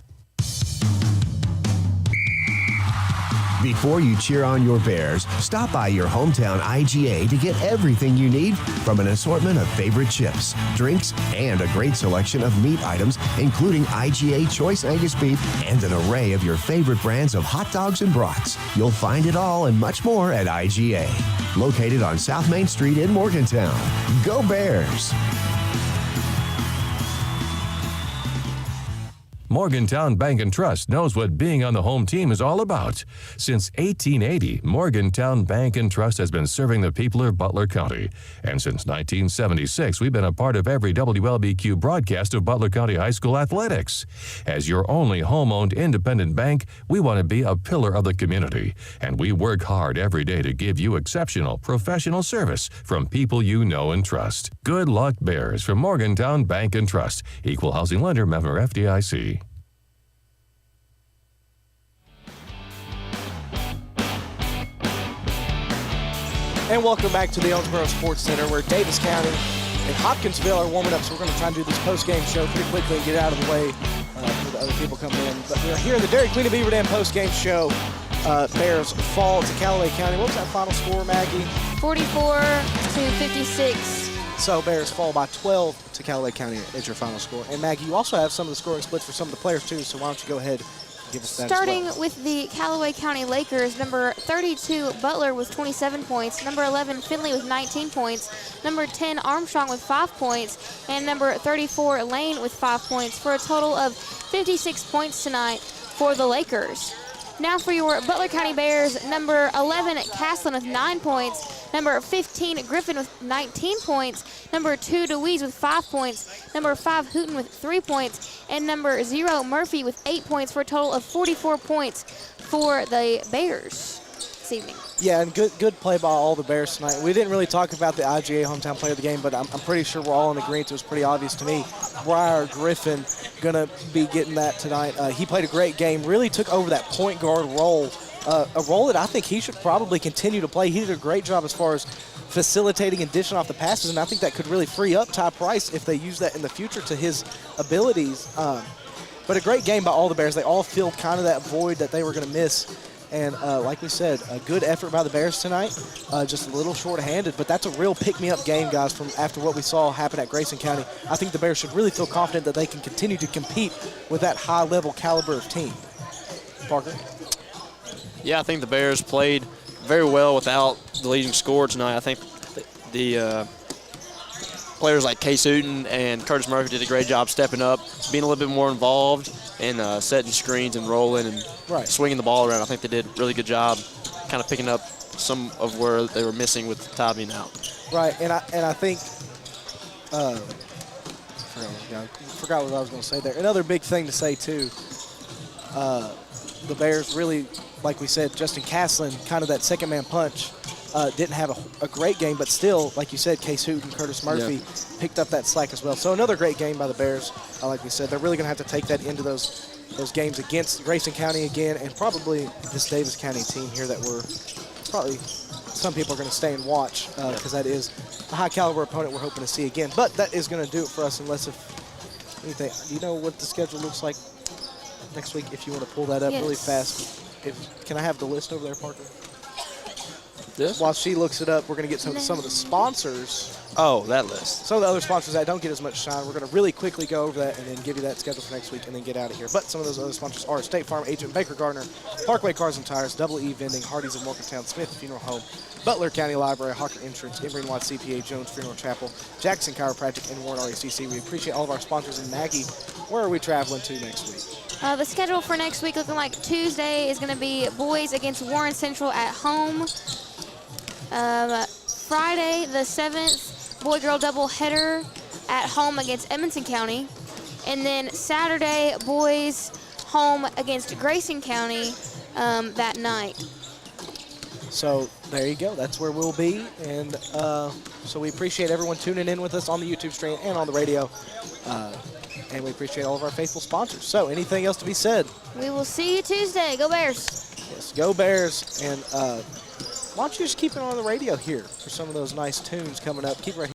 Before you cheer on your Bears, stop by your hometown IGA to get everything you need from an assortment of favorite chips, drinks, and a great selection of meat items, including IGA Choice Angus Beef and an array of your favorite brands of hot dogs and brats. You'll find it all and much more at IGA. Located on South Main Street in Morgantown. Go Bears! Morgantown Bank and Trust knows what being on the home team is all about. Since 1880, Morgantown Bank and Trust has been serving the people of Butler County. And since 1976, we've been a part of every WLBQ broadcast of Butler County High School athletics. As your only home-owned independent bank, we want to be a pillar of the community. And we work hard every day to give you exceptional, professional service from people you know and trust. Good luck, Bears, from Morgantown Bank and Trust. Equal housing lender, member FDIC. And welcome back to the Owensboro Sports Center, where Davis County and Hopkinsville are warming up. So we're going to try and do this post-game show pretty quickly and get out of the way for the other people coming in. But we're here in the Dairy Queen of Beaver Dam post-game show. Bears fall to Calloway County. What was that final score, Maggie? 44-56. So Bears fall by 12 to Callaway County is your final score. And Maggie, you also have some of the scoring splits for some of the players too, so why don't you go ahead and give us that Starting as well. with the Callaway County Lakers, number 32, Butler with 27 points, number 11, Finley with 19 points, number 10, Armstrong with 5 points, and number 34, Lane with 5 points, for a total of 56 points tonight for the Lakers. Now for your Butler County Bears, number 11, Caslin with 9 points, number 15, Griffin with 19 points, number 2, DeWeese with 5 points, number 5, Hooten with 3 points, and number 0, Murphy with 8 points, for a total of 44 points for the Bears this evening. Yeah, and good play by all the Bears tonight. We didn't really talk about the IGA hometown player of the game, but I'm pretty sure we're all in agreement. It was pretty obvious to me. Briar Griffin going to be getting that tonight. He played a great game, really took over that point guard role, a role that I think he should probably continue to play. He did a great job as far as facilitating and dishing off the passes, and I think that could really free up Ty Price if they use that in the future to his abilities. But a great game by all the Bears. They all filled kind of that void that they were going to miss. And like we said, a good effort by the Bears tonight, just a little short-handed, but that's a real pick-me-up game, guys, from after what we saw happen at Grayson County. I think the Bears should really feel confident that they can continue to compete with that high-level caliber of team. Parker? Yeah, I think the Bears played very well without the leading scorer tonight. I think the players like Case Hooten and Curtis Murphy did a great job stepping up, being a little bit more involved and setting screens and rolling and swinging the ball around. I think they did a really good job kind of picking up some of where they were missing with Ty being out. Right, and I think forgot what I was going to say there. Another big thing to say, too, the Bears really, like we said, Justin Caslin, kind of that second-man punch, didn't have a great game, but still, like you said, Case Hooten, Curtis Murphy picked up that slack as well. So another great game by the Bears. Like we said, they're really going to have to take that into those games against Grayson County again, and probably this Davis County team here that we're probably some people are going to stay and watch because that is a high-caliber opponent we're hoping to see again. But that is going to do it for us unless if anything. Do you know what the schedule looks like next week if you want to pull that up really fast? Can I have the list over there, Parker? While she looks it up, we're going to get some of the sponsors. Oh, that list. Some of the other sponsors that don't get as much shine. We're going to really quickly go over that and then give you that schedule for next week and then get out of here. But some of those other sponsors are State Farm Agent Baker Gardner, Parkway Cars and Tires, Double E Vending, Hardee's of Morgantown, Smith Funeral Home, Butler County Library, Hawker Insurance, Emory Watt CPA, Jones Funeral Chapel, Jackson Chiropractic, and Warren RECC. We appreciate all of our sponsors. And Maggie, where are we traveling to next week? The schedule for next week looking like Tuesday is going to be boys against Warren Central at home. Friday the 7th, boy-girl doubleheader at home against Edmonson County. And then Saturday, boys home against Grayson County that night. So there you go. That's where we'll be. And so we appreciate everyone tuning in with us on the YouTube stream and on the radio. And we appreciate all of our faithful sponsors. So anything else to be said? We will see you Tuesday. Go Bears. Yes, go Bears. And why don't you just keep it on the radio here for some of those nice tunes coming up. Keep it right here.